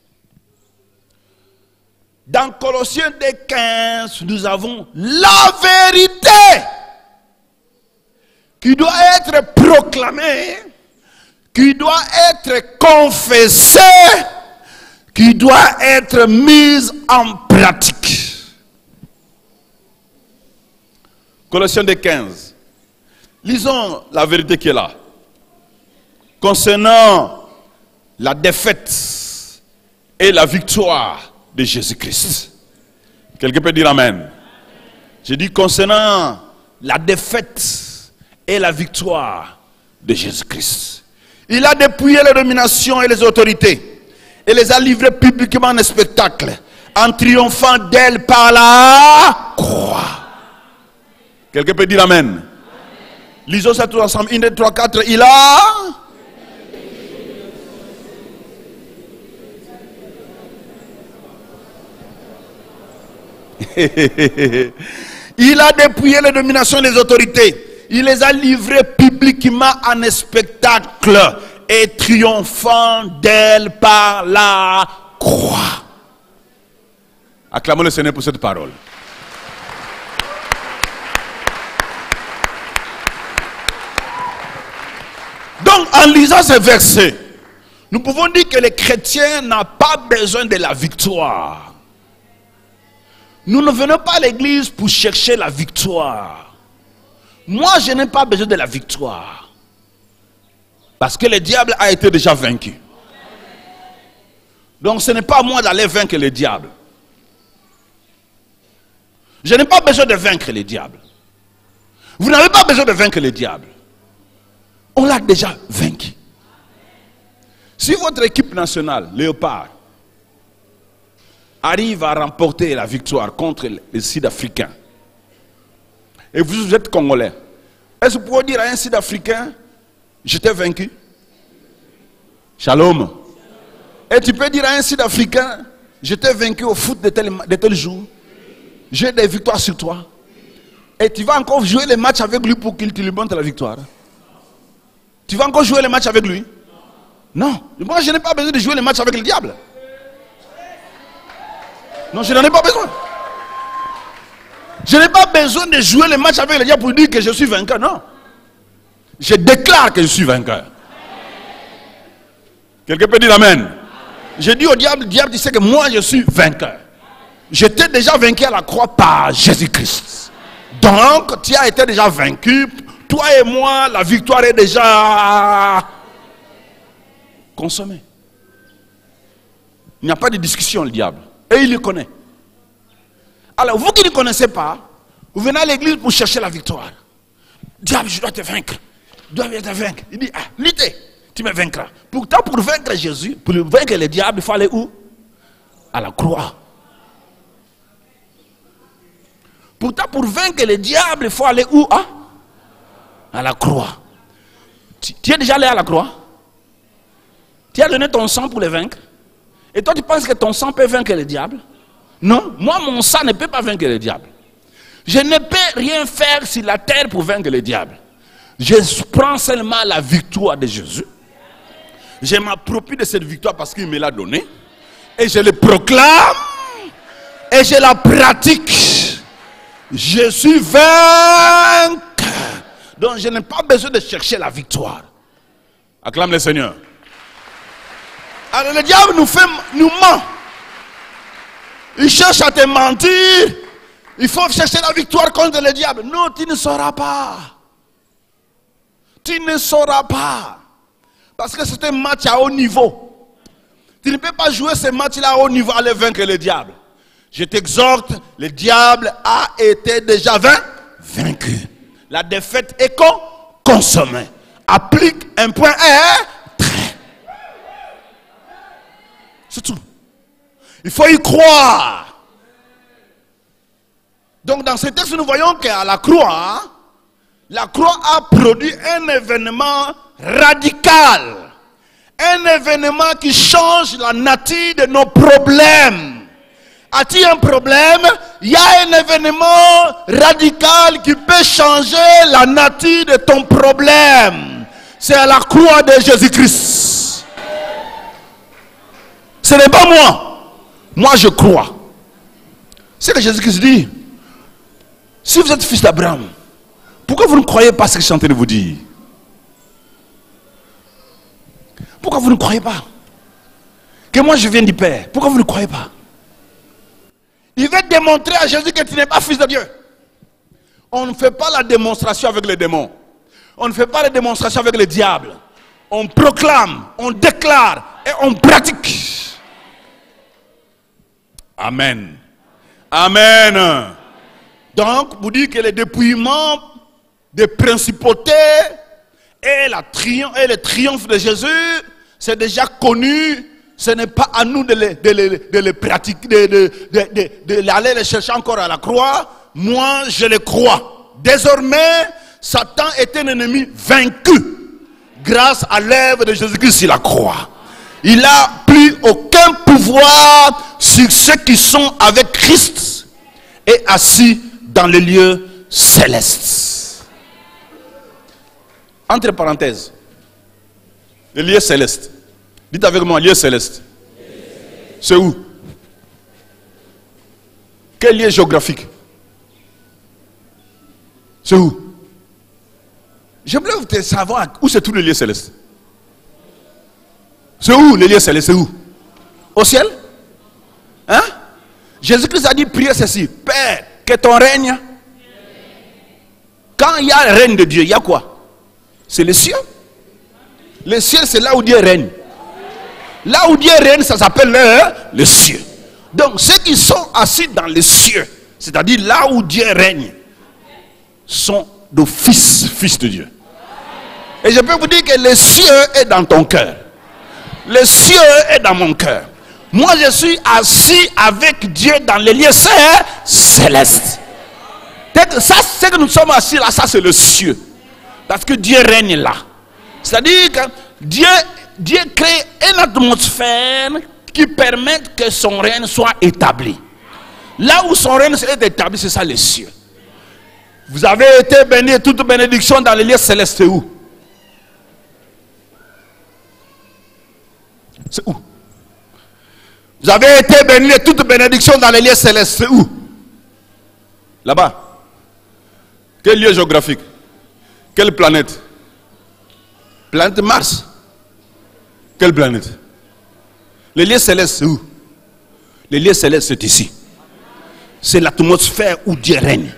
Dans Colossiens 2:15, nous avons la vérité qui doit être proclamée, qui doit être confessée, qui doit être mise en pratique. Colossiens 2:15. Lisons la vérité qui est là. Concernant la défaite et la victoire de Jésus-Christ. Quelqu'un peut dire amen. Je dis concernant la défaite et la victoire de Jésus-Christ. Il a dépouillé les dominations et les autorités et les a livrées publiquement en spectacle en triomphant d'elles par la croix. Quelqu'un peut dire amen. Lisons ça tous ensemble. 1, 2, 3, 4. Il a... Il a dépouillé les dominations et les autorités. Il les a livrées publiquement en spectacle et triomphant d'elles par la croix. Acclamons le Seigneur pour cette parole. Donc, en lisant ces versets, nous pouvons dire que les chrétiens n'ont pas besoin de la victoire. Nous ne venons pas à l'église pour chercher la victoire. Moi, je n'ai pas besoin de la victoire. Parce que le diable a été déjà vaincu. Donc, ce n'est pas à moi d'aller vaincre le diable. Je n'ai pas besoin de vaincre le diable. Vous n'avez pas besoin de vaincre le diable. On l'a déjà vaincu. Si votre équipe nationale, Léopard, arrive à remporter la victoire contre les Sud-Africains, et vous êtes Congolais, est-ce que vous pouvez dire à un Sud-Africain, je t'ai vaincu? Shalom. Et tu peux dire à un Sud-Africain, je t'ai vaincu au foot de tel jour, j'ai des victoires sur toi. Et tu vas encore jouer les matchs avec lui pour qu'il te lui montre la victoire. Tu vas encore jouer les matchs avec lui? Non. Moi, je n'ai pas besoin de jouer les matchs avec le diable. Non, je n'en ai pas besoin. Je n'ai pas besoin de jouer les matchs avec le diable pour dire que je suis vainqueur. Non. Je déclare que je suis vainqueur. Quelqu'un peut dire amen. Je dis au diable, le diable, tu sais que moi, je suis vainqueur. Je t'ai déjà vaincu à la croix par Jésus-Christ. Donc, tu as été déjà vaincu. Toi et moi, la victoire est déjà consommée. Il n'y a pas de discussion, le diable. Et il le connaît. Alors, vous qui ne connaissez pas, vous venez à l'église pour chercher la victoire. Diable, je dois te vaincre. Je dois te vaincre. Il dit, luttez, tu me vaincras. Pourtant, pour vaincre Jésus, pour vaincre le diable, il faut aller où? À la croix. Pourtant, pour vaincre le diable, il faut aller où? À la croix. Tu es déjà allé à la croix? Tu as donné ton sang pour le vaincre? Et toi, tu penses que ton sang peut vaincre le diable? Non, moi, mon sang ne peut pas vaincre le diable. Je ne peux rien faire sur la terre pour vaincre le diable. Je prends seulement la victoire de Jésus. Je m'approprie de cette victoire parce qu'il me l'a donnée. Et je le proclame et je la pratique, je suis vainqueur. Donc je n'ai pas besoin de chercher la victoire. Acclame le Seigneur. Alors le diable nous ment. Il cherche à te mentir. Il faut chercher la victoire contre le diable. Non, tu ne sauras pas. Tu ne sauras pas. Parce que c'est un match à haut niveau. Tu ne peux pas jouer ce match-là à haut niveau, aller vaincre le diable. Je t'exhorte, le diable a été déjà vaincu. La défaite est consommée. Applique un point et un trait. C'est tout. Il faut y croire. Donc dans ce texte, nous voyons qu'à la croix a produit un événement radical. Un événement qui change la nature de nos problèmes. As-tu un problème? Il y a un événement radical qui peut changer la nature de ton problème. C'est à la croix de Jésus-Christ. Ce n'est pas moi. Moi je crois. C'est que Jésus-Christ dit. Si vous êtes fils d'Abraham, pourquoi vous ne croyez pas ce que je suis en train de vous dire? Pourquoi vous ne croyez pas que moi je viens du Père? Pourquoi vous ne croyez pas? Il veut démontrer à Jésus que tu n'es pas fils de Dieu. On ne fait pas la démonstration avec les démons. On ne fait pas la démonstration avec le diable. On proclame, on déclare et on pratique. Amen. Amen. Donc, vous dites que le dépouillement des principautés et le triomphe de Jésus, c'est déjà connu. Ce n'est pas à nous de les pratiquer, d'aller les chercher encore à la croix. Moi, je le crois. Désormais, Satan est un ennemi vaincu grâce à l'œuvre de Jésus-Christ sur la croix. Il n'a plus aucun pouvoir sur ceux qui sont avec Christ et assis dans les lieux célestes. Entre parenthèses, les lieux célestes. Dites avec moi, lieu céleste. C'est où? Quel lieu géographique? C'est où? J'aimerais savoir où c'est tout le lieu céleste. C'est où le lieu céleste? C'est où? Au ciel? Hein? Jésus-Christ a dit, priez ceci. Père, que ton règne. Quand il y a le règne de Dieu, il y a quoi? C'est le ciel. Le ciel, c'est là où Dieu règne. Là où Dieu règne, ça s'appelle le ciel. Donc ceux qui sont assis dans les cieux, c'est-à-dire là où Dieu règne, sont de fils de Dieu. Et je peux vous dire que le ciel est dans ton cœur. Le ciel est dans mon cœur. Moi je suis assis avec Dieu dans les lieux célestes. Ça, c'est que nous sommes assis là, ça c'est le ciel. Parce que Dieu règne là. C'est-à-dire que Dieu crée une atmosphère qui permet que son règne soit établi. Là où son règne est établi, c'est ça les cieux. Vous avez été bénis, toute bénédiction dans les lieux célestes, c'est où? C'est où? Vous avez été bénis, toute bénédiction dans les lieux célestes, c'est où? Là-bas. Quel lieu géographique? Quelle planète? Planète Mars. Quelle planète? Les lieux célestes, c'est où? Les lieux célestes, c'est ici. C'est l'atmosphère où Dieu règne.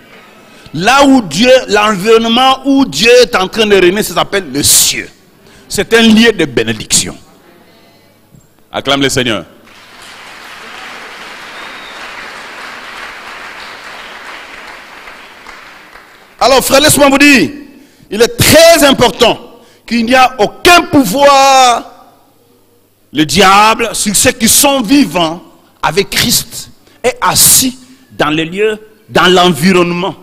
Là où Dieu, l'environnement où Dieu est en train de régner, ça s'appelle le ciel. C'est un lieu de bénédiction. Acclame le Seigneur. Alors, frère, laisse-moi vous dire, il est très important qu'il n'y a aucun pouvoir, le diable, sur ceux qui sont vivants avec Christ et assis dans les lieux, dans l'environnement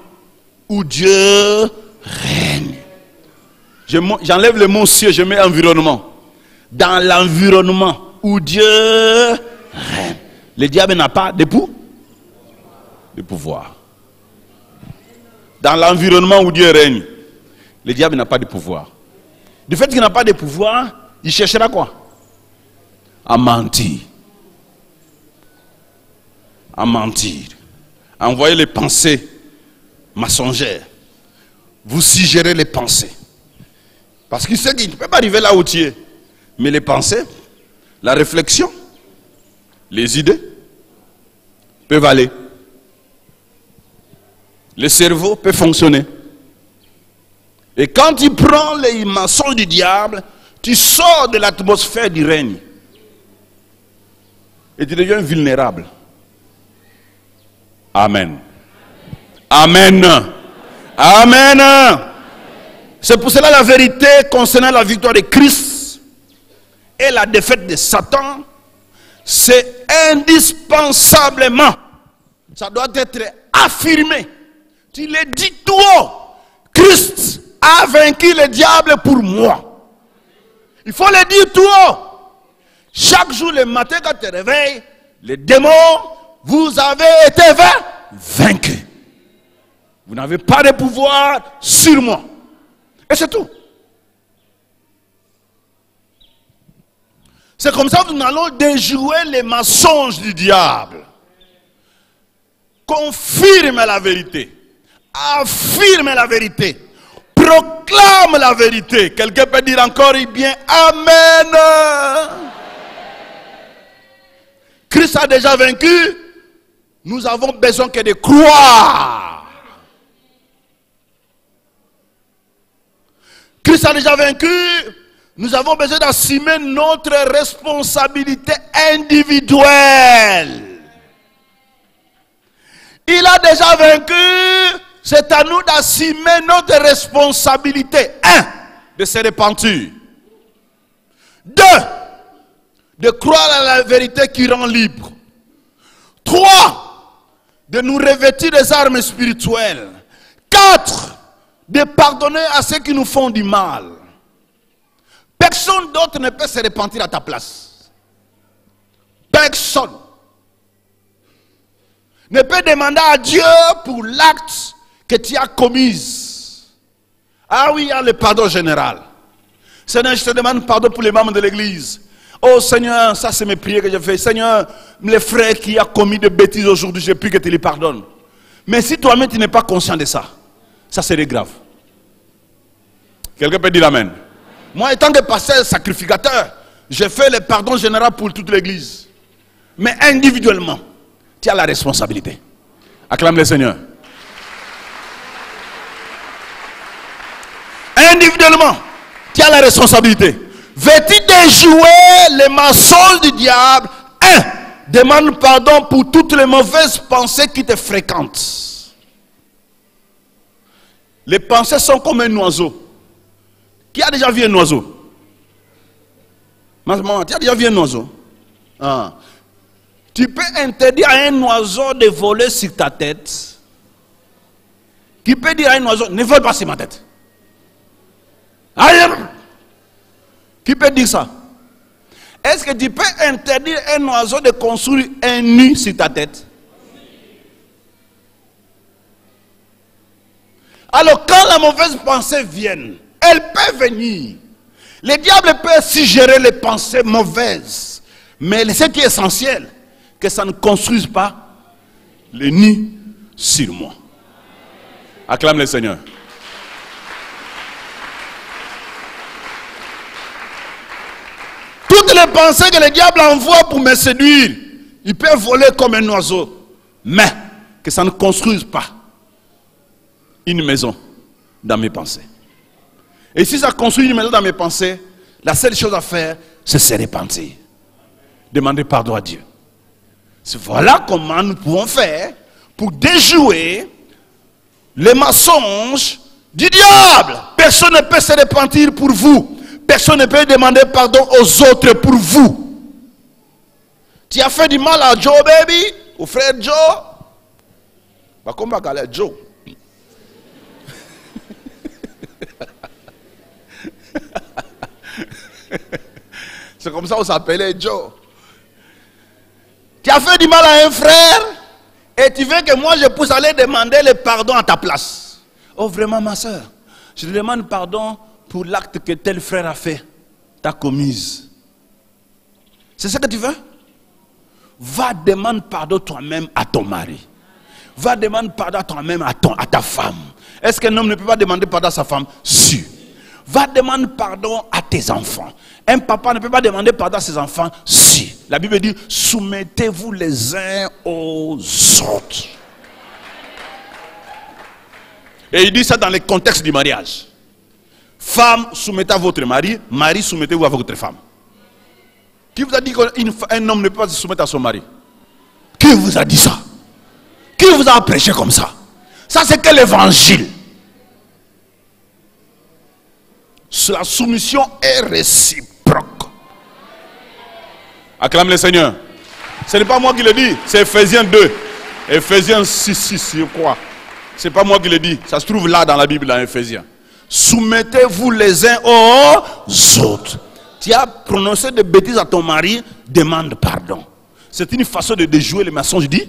où Dieu règne. J'enlève le mot ciel, je mets environnement. Dans l'environnement où Dieu règne. Le diable n'a pas de pouvoir. Dans l'environnement où Dieu règne, le diable n'a pas de pouvoir. Du fait qu'il n'a pas de pouvoir, il cherchera quoi? À mentir. à mentir, à envoyer les pensées mensongères. Vous suggérez les pensées. Parce qu'il sait qu'il ne peut pas arriver là où tu es. Mais les pensées, la réflexion, les idées peuvent aller. Le cerveau peut fonctionner. Et quand tu prends les mensonges du diable, tu sors de l'atmosphère du règne. Et tu deviens vulnérable. Amen. Amen. Amen. C'est pour cela la vérité concernant la victoire de Christ et la défaite de Satan, c'est indispensablement. Ça doit être affirmé. Tu le dis tout haut. Christ a vaincu le diable pour moi. Il faut le dire tout haut. Chaque jour, le matin, quand tu te réveilles, les démons, vous avez été vaincus. Vous n'avez pas de pouvoir sur moi. Et c'est tout. C'est comme ça que nous allons déjouer les mensonges du diable. Confirme la vérité. Affirme la vérité. Proclame la vérité. Quelqu'un peut dire encore bien Amen. Christ a déjà vaincu. Nous avons besoin que de croire. Christ a déjà vaincu. Nous avons besoin d'assumer notre responsabilité individuelle. Il a déjà vaincu. C'est à nous d'assumer notre responsabilité. 1. De se repentir. 2. De croire à la vérité qui rend libre. 3. De nous revêtir des armes spirituelles. 4. De pardonner à ceux qui nous font du mal. Personne d'autre ne peut se repentir à ta place. Personne ne peut demander à Dieu pour l'acte que tu as commis. Ah oui, il y a le pardon général. Seigneur, je te demande pardon pour les membres de l'église. Oh Seigneur, ça c'est mes prières que je fais. Seigneur, les frères qui ont commis des bêtises aujourd'hui, je prie que tu les pardonnes. Mais si toi-même tu n'es pas conscient de ça, ça serait grave. Quelqu'un peut dire Amen. Moi, étant que pasteur sacrificateur, je fais le pardon général pour toute l'église. Mais individuellement, tu as la responsabilité. Acclame le Seigneur. Individuellement, tu as la responsabilité. Veux-tu déjouer les mensonges du diable? 1. Demande pardon pour toutes les mauvaises pensées qui te fréquentent. Les pensées sont comme un oiseau. Qui a déjà vu un oiseau? Maman, tu as déjà vu un oiseau? Ah. Tu peux interdire à un oiseau de voler sur ta tête. Qui peut dire à un oiseau, ne vole pas sur ma tête? Aïe! Qui peut dire ça? Est-ce que tu peux interdire à un oiseau de construire un nid sur ta tête? Alors quand la mauvaise pensée vient, elle peut venir. Le diable peut suggérer les pensées mauvaises. Mais ce qui est essentiel, que ça ne construise pas le nid sur moi. Acclame le Seigneur. Toutes les pensées que le diable envoie pour me séduire, il peut voler comme un oiseau. Mais que ça ne construise pas une maison dans mes pensées. Et si ça construit une maison dans mes pensées, la seule chose à faire, c'est se repentir. Demander pardon à Dieu. Voilà comment nous pouvons faire pour déjouer les mensonges du diable. Personne ne peut se repentir pour vous. Personne ne peut demander pardon aux autres pour vous. Tu as fait du mal à Joe, baby, au frère Joe. Bah, comment on va Joe? C'est comme ça qu'on s'appelait Joe. Tu as fait du mal à un frère et tu veux que moi je puisse aller demander le pardon à ta place. Oh vraiment ma soeur, je te demande pardon pour l'acte que tel frère a fait, t'as commise. C'est ce que tu veux? Va demander pardon toi-même à ton mari. Va demander pardon toi-même à ta femme. Est-ce qu'un homme ne peut pas demander pardon à sa femme? Si. Va demander pardon à tes enfants. Un papa ne peut pas demander pardon à ses enfants? Si. La Bible dit, soumettez-vous les uns aux autres. Et il dit ça dans le contexte du mariage. Femme, soumettez à votre mari. Mari, soumettez-vous à votre femme. Qui vous a dit qu'un homme ne peut pas se soumettre à son mari? Qui vous a dit ça? Qui vous a prêché comme ça? Ça, c'est que l'évangile. La soumission est réciproque. Acclame le Seigneur. Ce n'est pas moi qui le dis, c'est Ephésiens 2. Ephésiens 6, je crois. Ce n'est pas moi qui le dis, ça se trouve là dans la Bible, dans Ephésiens. Soumettez-vous les uns aux autres. Tu as prononcé des bêtises à ton mari, demande pardon. C'est une façon de déjouer les mensonges du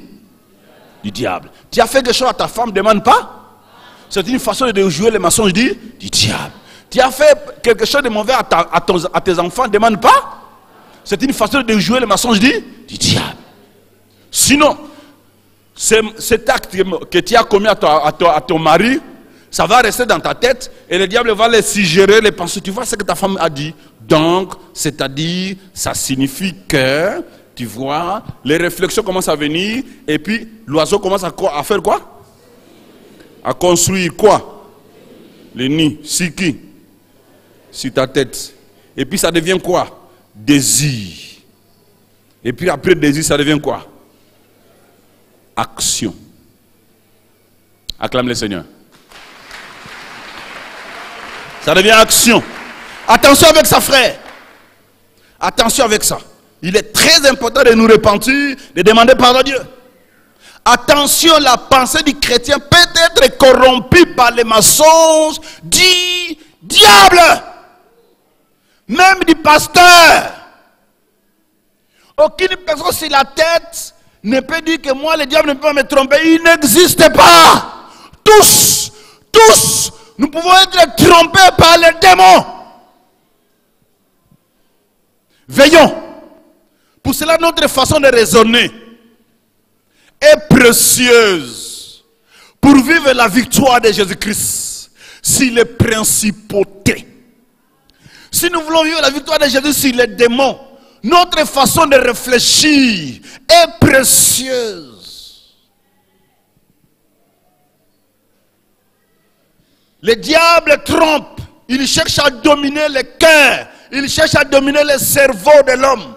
diable. Tu as fait quelque chose à ta femme, demande pas. C'est une façon de déjouer les mensonges du diable. Tu as fait quelque chose de mauvais à tes enfants, demande pas. C'est une façon de déjouer les mensonges du diable. Sinon, cet acte que tu as commis à ton mari, ça va rester dans ta tête et le diable va les suggérer, les pensées. Tu vois ce que ta femme a dit. Donc, c'est-à-dire, ça signifie que, tu vois, les réflexions commencent à venir et puis l'oiseau commence à faire quoi? À construire quoi? Les nids. Si qui? Sur ta tête. Et puis ça devient quoi? Désir. Et puis après désir, ça devient quoi? Action. Acclame le Seigneur. Ça devient action. Attention avec ça, frère. Attention avec ça. Il est très important de nous repentir, de demander pardon à Dieu. Attention, la pensée du chrétien peut être corrompue par les mensonges du diable. Même du pasteur. Aucune personne sur la tête ne peut dire que moi, le diable ne peut pas me tromper. Il n'existe pas. Tous, nous pouvons être trompés par les démons. Veillons. Pour cela, notre façon de raisonner est précieuse pour vivre la victoire de Jésus-Christ sur les principautés. Si nous voulons vivre la victoire de Jésus sur les démons, notre façon de réfléchir est précieuse. Le diable trompe, il cherche à dominer le cœur, il cherche à dominer le cerveau de l'homme.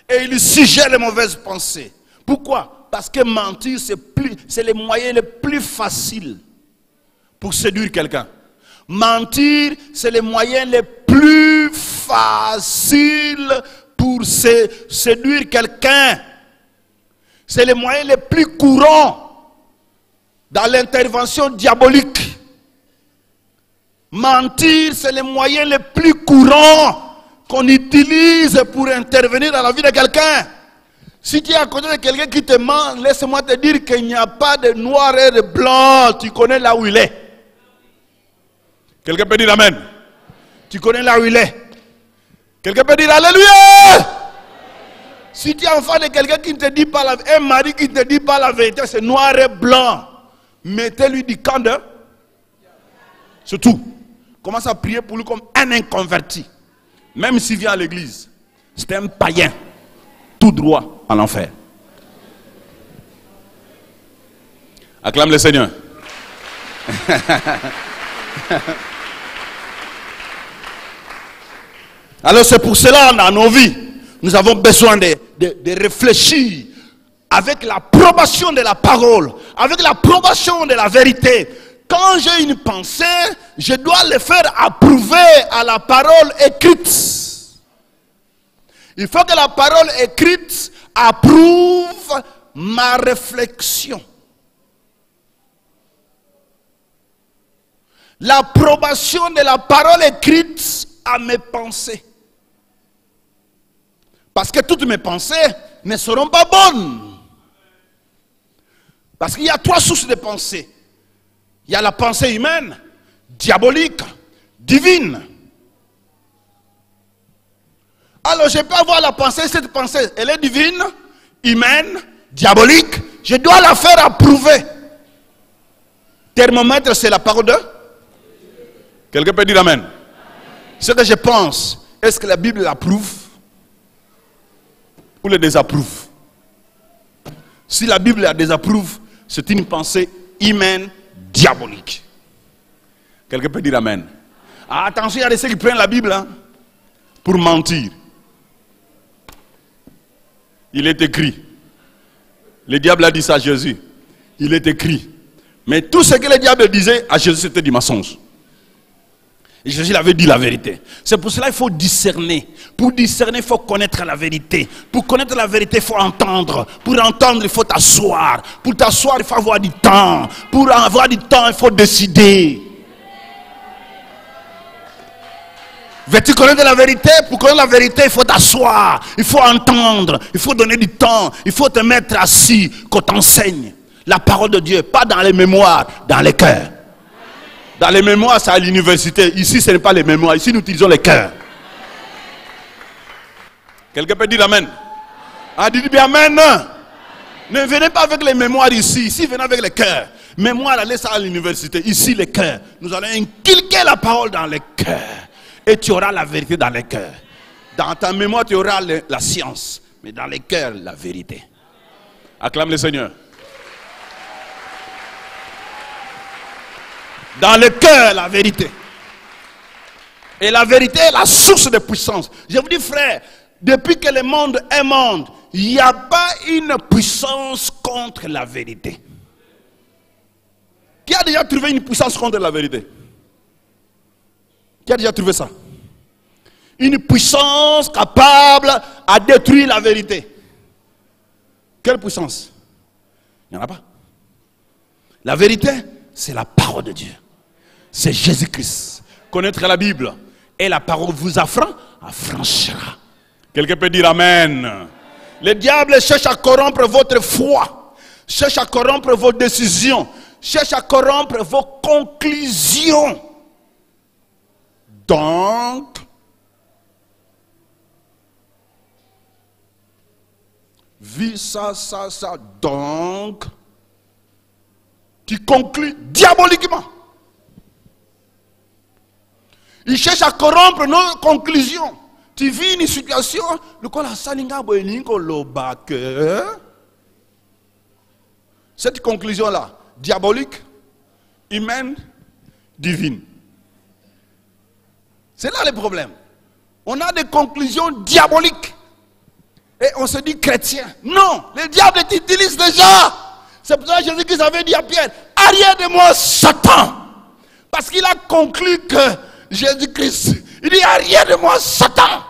Et il suggère les mauvaises pensées. Pourquoi? Parce que mentir, c'est le moyen le plus facile pour séduire quelqu'un. Mentir, c'est le moyen le plus facile pour séduire quelqu'un. C'est le moyen le plus courant dans l'intervention diabolique. Mentir, c'est le moyen le plus courant qu'on utilise pour intervenir dans la vie de quelqu'un. Si tu es à côté de quelqu'un qui te ment, laisse-moi te dire qu'il n'y a pas de noir et de blanc. Tu connais là où il est. Quelqu'un peut dire amen. Tu connais là où il est. Quelqu'un peut dire alléluia. Si tu es enfant de quelqu'un qui ne te dit pas la vérité, un mari qui ne te dit pas la vérité, c'est noir et blanc. Mettez-lui du camp de. C'est tout. Commence à prier pour lui comme un inconverti. Même s'il vient à l'église, c'est un païen. Tout droit à l'enfer. Acclame le Seigneur. Alors c'est pour cela dans nos vies, nous avons besoin de réfléchir avec l'approbation de la parole, avec l'approbation de la vérité. Quand j'ai une pensée, je dois le faire approuver à la parole écrite. Il faut que la parole écrite approuve ma réflexion. L'approbation de la parole écrite à mes pensées. Parce que toutes mes pensées ne seront pas bonnes. Parce qu'il y a trois sources de pensée. Il y a la pensée humaine, diabolique, divine. Alors je peux avoir la pensée, cette pensée, elle est divine. humaine, diabolique, je dois la faire approuver. Thermomètre, c'est la parole de... Quelqu'un peut dire amen. Ce que je pense, est-ce que la Bible l'approuve ou le désapprouve? Si la Bible la désapprouve, c'est une pensée humaine, diabolique. Quelqu'un peut dire amen. Ah, attention, il y a des ceux qui prennent la Bible pour mentir. Il est écrit. Le diable a dit ça à Jésus. Il est écrit. Mais tout ce que le diable disait à Jésus, c'était du mensonge. Et Jésus avait dit la vérité. C'est pour cela qu'il faut discerner. Pour discerner, il faut connaître la vérité. Pour connaître la vérité, il faut entendre. Pour entendre, il faut t'asseoir. Pour t'asseoir, il faut avoir du temps. Pour avoir du temps, il faut décider. Veux-tu connaître la vérité? Pour connaître la vérité, il faut t'asseoir. Il faut entendre. Il faut donner du temps. Il faut te mettre assis, qu'on t'enseigne la parole de Dieu. Pas dans les mémoires, dans les cœurs. Dans les mémoires, c'est à l'université. Ici, ce n'est pas les mémoires. Ici, nous utilisons les cœurs. Quelqu'un peut dire amen? Ah, dites bien amen. Ne venez pas avec les mémoires ici. Ici, venez avec les cœurs. Mémoire, allez ça à l'université. Ici, les cœurs. Nous allons inculquer la parole dans les cœurs. Et tu auras la vérité dans les cœurs. Dans ta mémoire, tu auras la science. Mais dans les cœurs, la vérité. Acclame le Seigneur. Dans le cœur, la vérité. Et la vérité est la source de puissance. Je vous dis, frère, depuis que le monde est monde, il n'y a pas une puissance contre la vérité. Qui a déjà trouvé une puissance contre la vérité? Qui a déjà trouvé ça? Une puissance capable à détruire la vérité. Quelle puissance? Il n'y en a pas. La vérité, c'est la parole de Dieu. C'est Jésus-Christ. Connaître la Bible et la parole vous affranchira. Quelqu'un peut dire amen. Le diable cherche à corrompre votre foi. Cherche à corrompre vos décisions. Cherche à corrompre vos conclusions. Donc, vis ça. Donc, tu conclus diaboliquement. Il cherche à corrompre nos conclusions. Tu vis une situation, cette conclusion-là, diabolique, humaine, divine. C'est là le problème. On a des conclusions diaboliques. Et on se dit chrétien. Non, le diable t'utilise déjà. C'est pour ça que Jésus-Christ avait dit à Pierre, arrière de moi, Satan. Parce qu'il a conclu que Jésus-Christ, il dit, arrière de moi, Satan.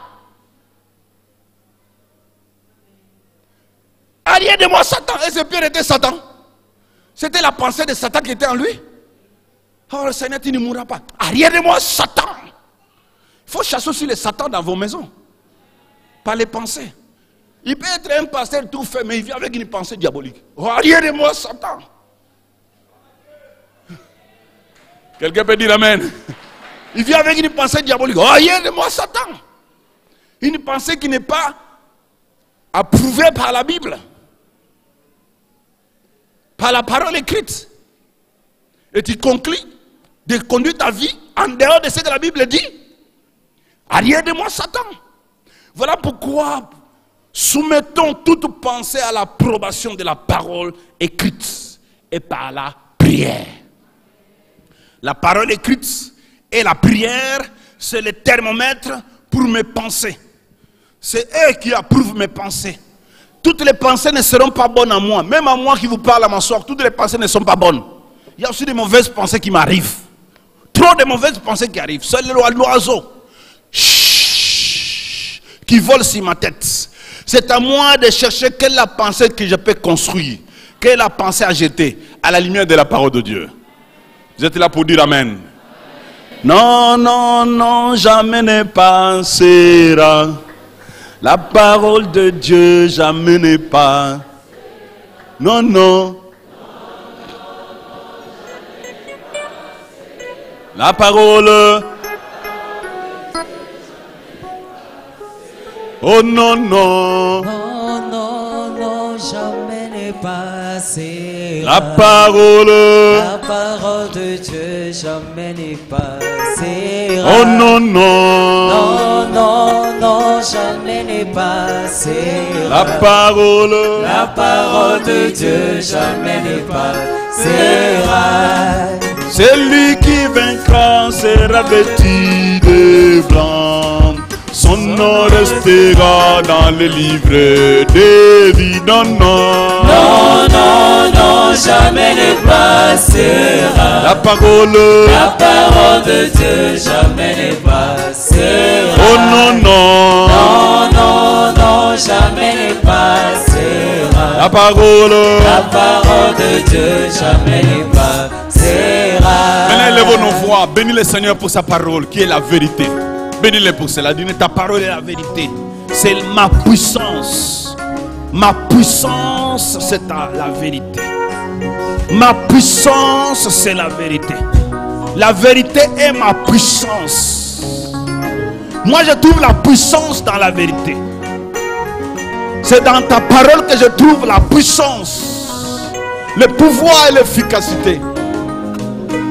Arrière de moi, Satan. Et ce Pierre était Satan. C'était la pensée de Satan qui était en lui. Oh, le Seigneur, tu ne mourras pas. Arrière de moi, Satan. Il faut chasser aussi les Satans dans vos maisons. Pas les pensées. Il peut être un pasteur tout fait, mais il vient avec une pensée diabolique. Oh, arrière de moi, Satan. Quelqu'un peut dire amen. Il vient avec une pensée diabolique. Oh, arrière de moi, Satan. Une pensée qui n'est pas approuvée par la Bible. Par la parole écrite. Et tu conclus de conduire ta vie en dehors de ce que la Bible dit. Arrière de moi, Satan. Voilà pourquoi soumettons toute pensée à l'approbation de la parole écrite et par la prière. La parole écrite et la prière, c'est le thermomètre pour mes pensées. C'est eux qui approuvent mes pensées. Toutes les pensées ne seront pas bonnes à moi. Même à moi qui vous parle à m'asseoir, toutes les pensées ne sont pas bonnes. Il y a aussi des mauvaises pensées qui m'arrivent. Trop de mauvaises pensées qui arrivent. C'est l'oiseau qui vole sur ma tête. C'est à moi de chercher quelle est la pensée que je peux construire. Quelle est la pensée à jeter à la lumière de la parole de Dieu. Vous êtes là pour dire amen. Non, non, non, jamais ne passera. La parole de Dieu jamais ne pas. Non, non. La parole. Oh non, non. Non, non, non, passera. La parole de Dieu jamais n'est passera. Oh non, non. Non, non, non, jamais n'est passera. La parole de Dieu jamais n'est passera. Celui qui vaincra sera vêtu de blanc. Son nom restera dans le livre de vie. Non, non. Non, non, non, jamais ne passera. La parole de Dieu jamais ne passera. Oh non, non. Non, non, non, jamais ne passera. La parole de Dieu jamais ne passera. Maintenant, élevons nos voix. Bénis le Seigneur pour sa parole qui est la vérité. Bénis-le pour cela. Dis, ta parole est la vérité. C'est ma puissance. Ma puissance, c'est la vérité. Ma puissance, c'est la vérité. La vérité est ma puissance. Moi, je trouve la puissance dans la vérité. C'est dans ta parole que je trouve la puissance, le pouvoir et l'efficacité.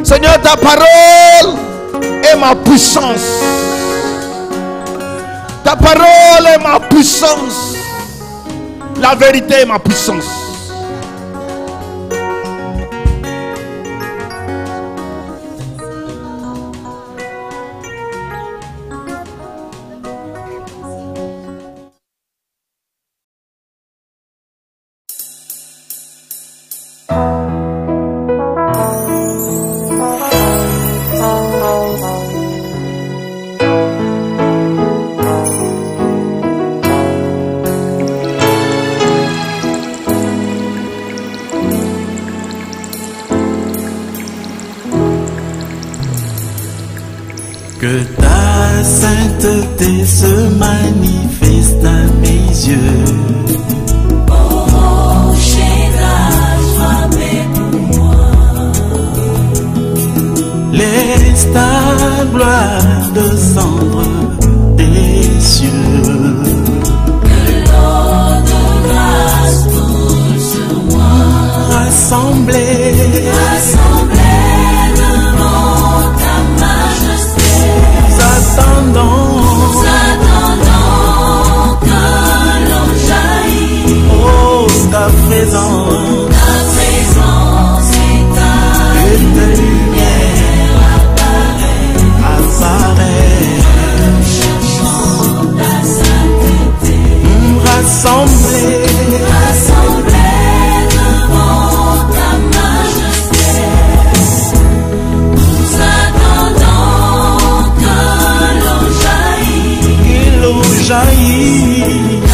Seigneur, ta parole est ma puissance. Ta parole est ma puissance. La vérité est ma puissance. Que ta sainteté se manifeste à mes yeux. Oh, Jésus, frappez pour moi. Laisse ta gloire descendre des cieux. Que l'eau de grâce coule sur moi. Rassemblés devant ta majesté. Nous attendons que l'on jaillisse. oh, ta présence Et ta lumière apparaît. cherchons ta sainteté. Rassemblés Devant ta majesté. Nous attendons que l'on jaillisse. il jaillit.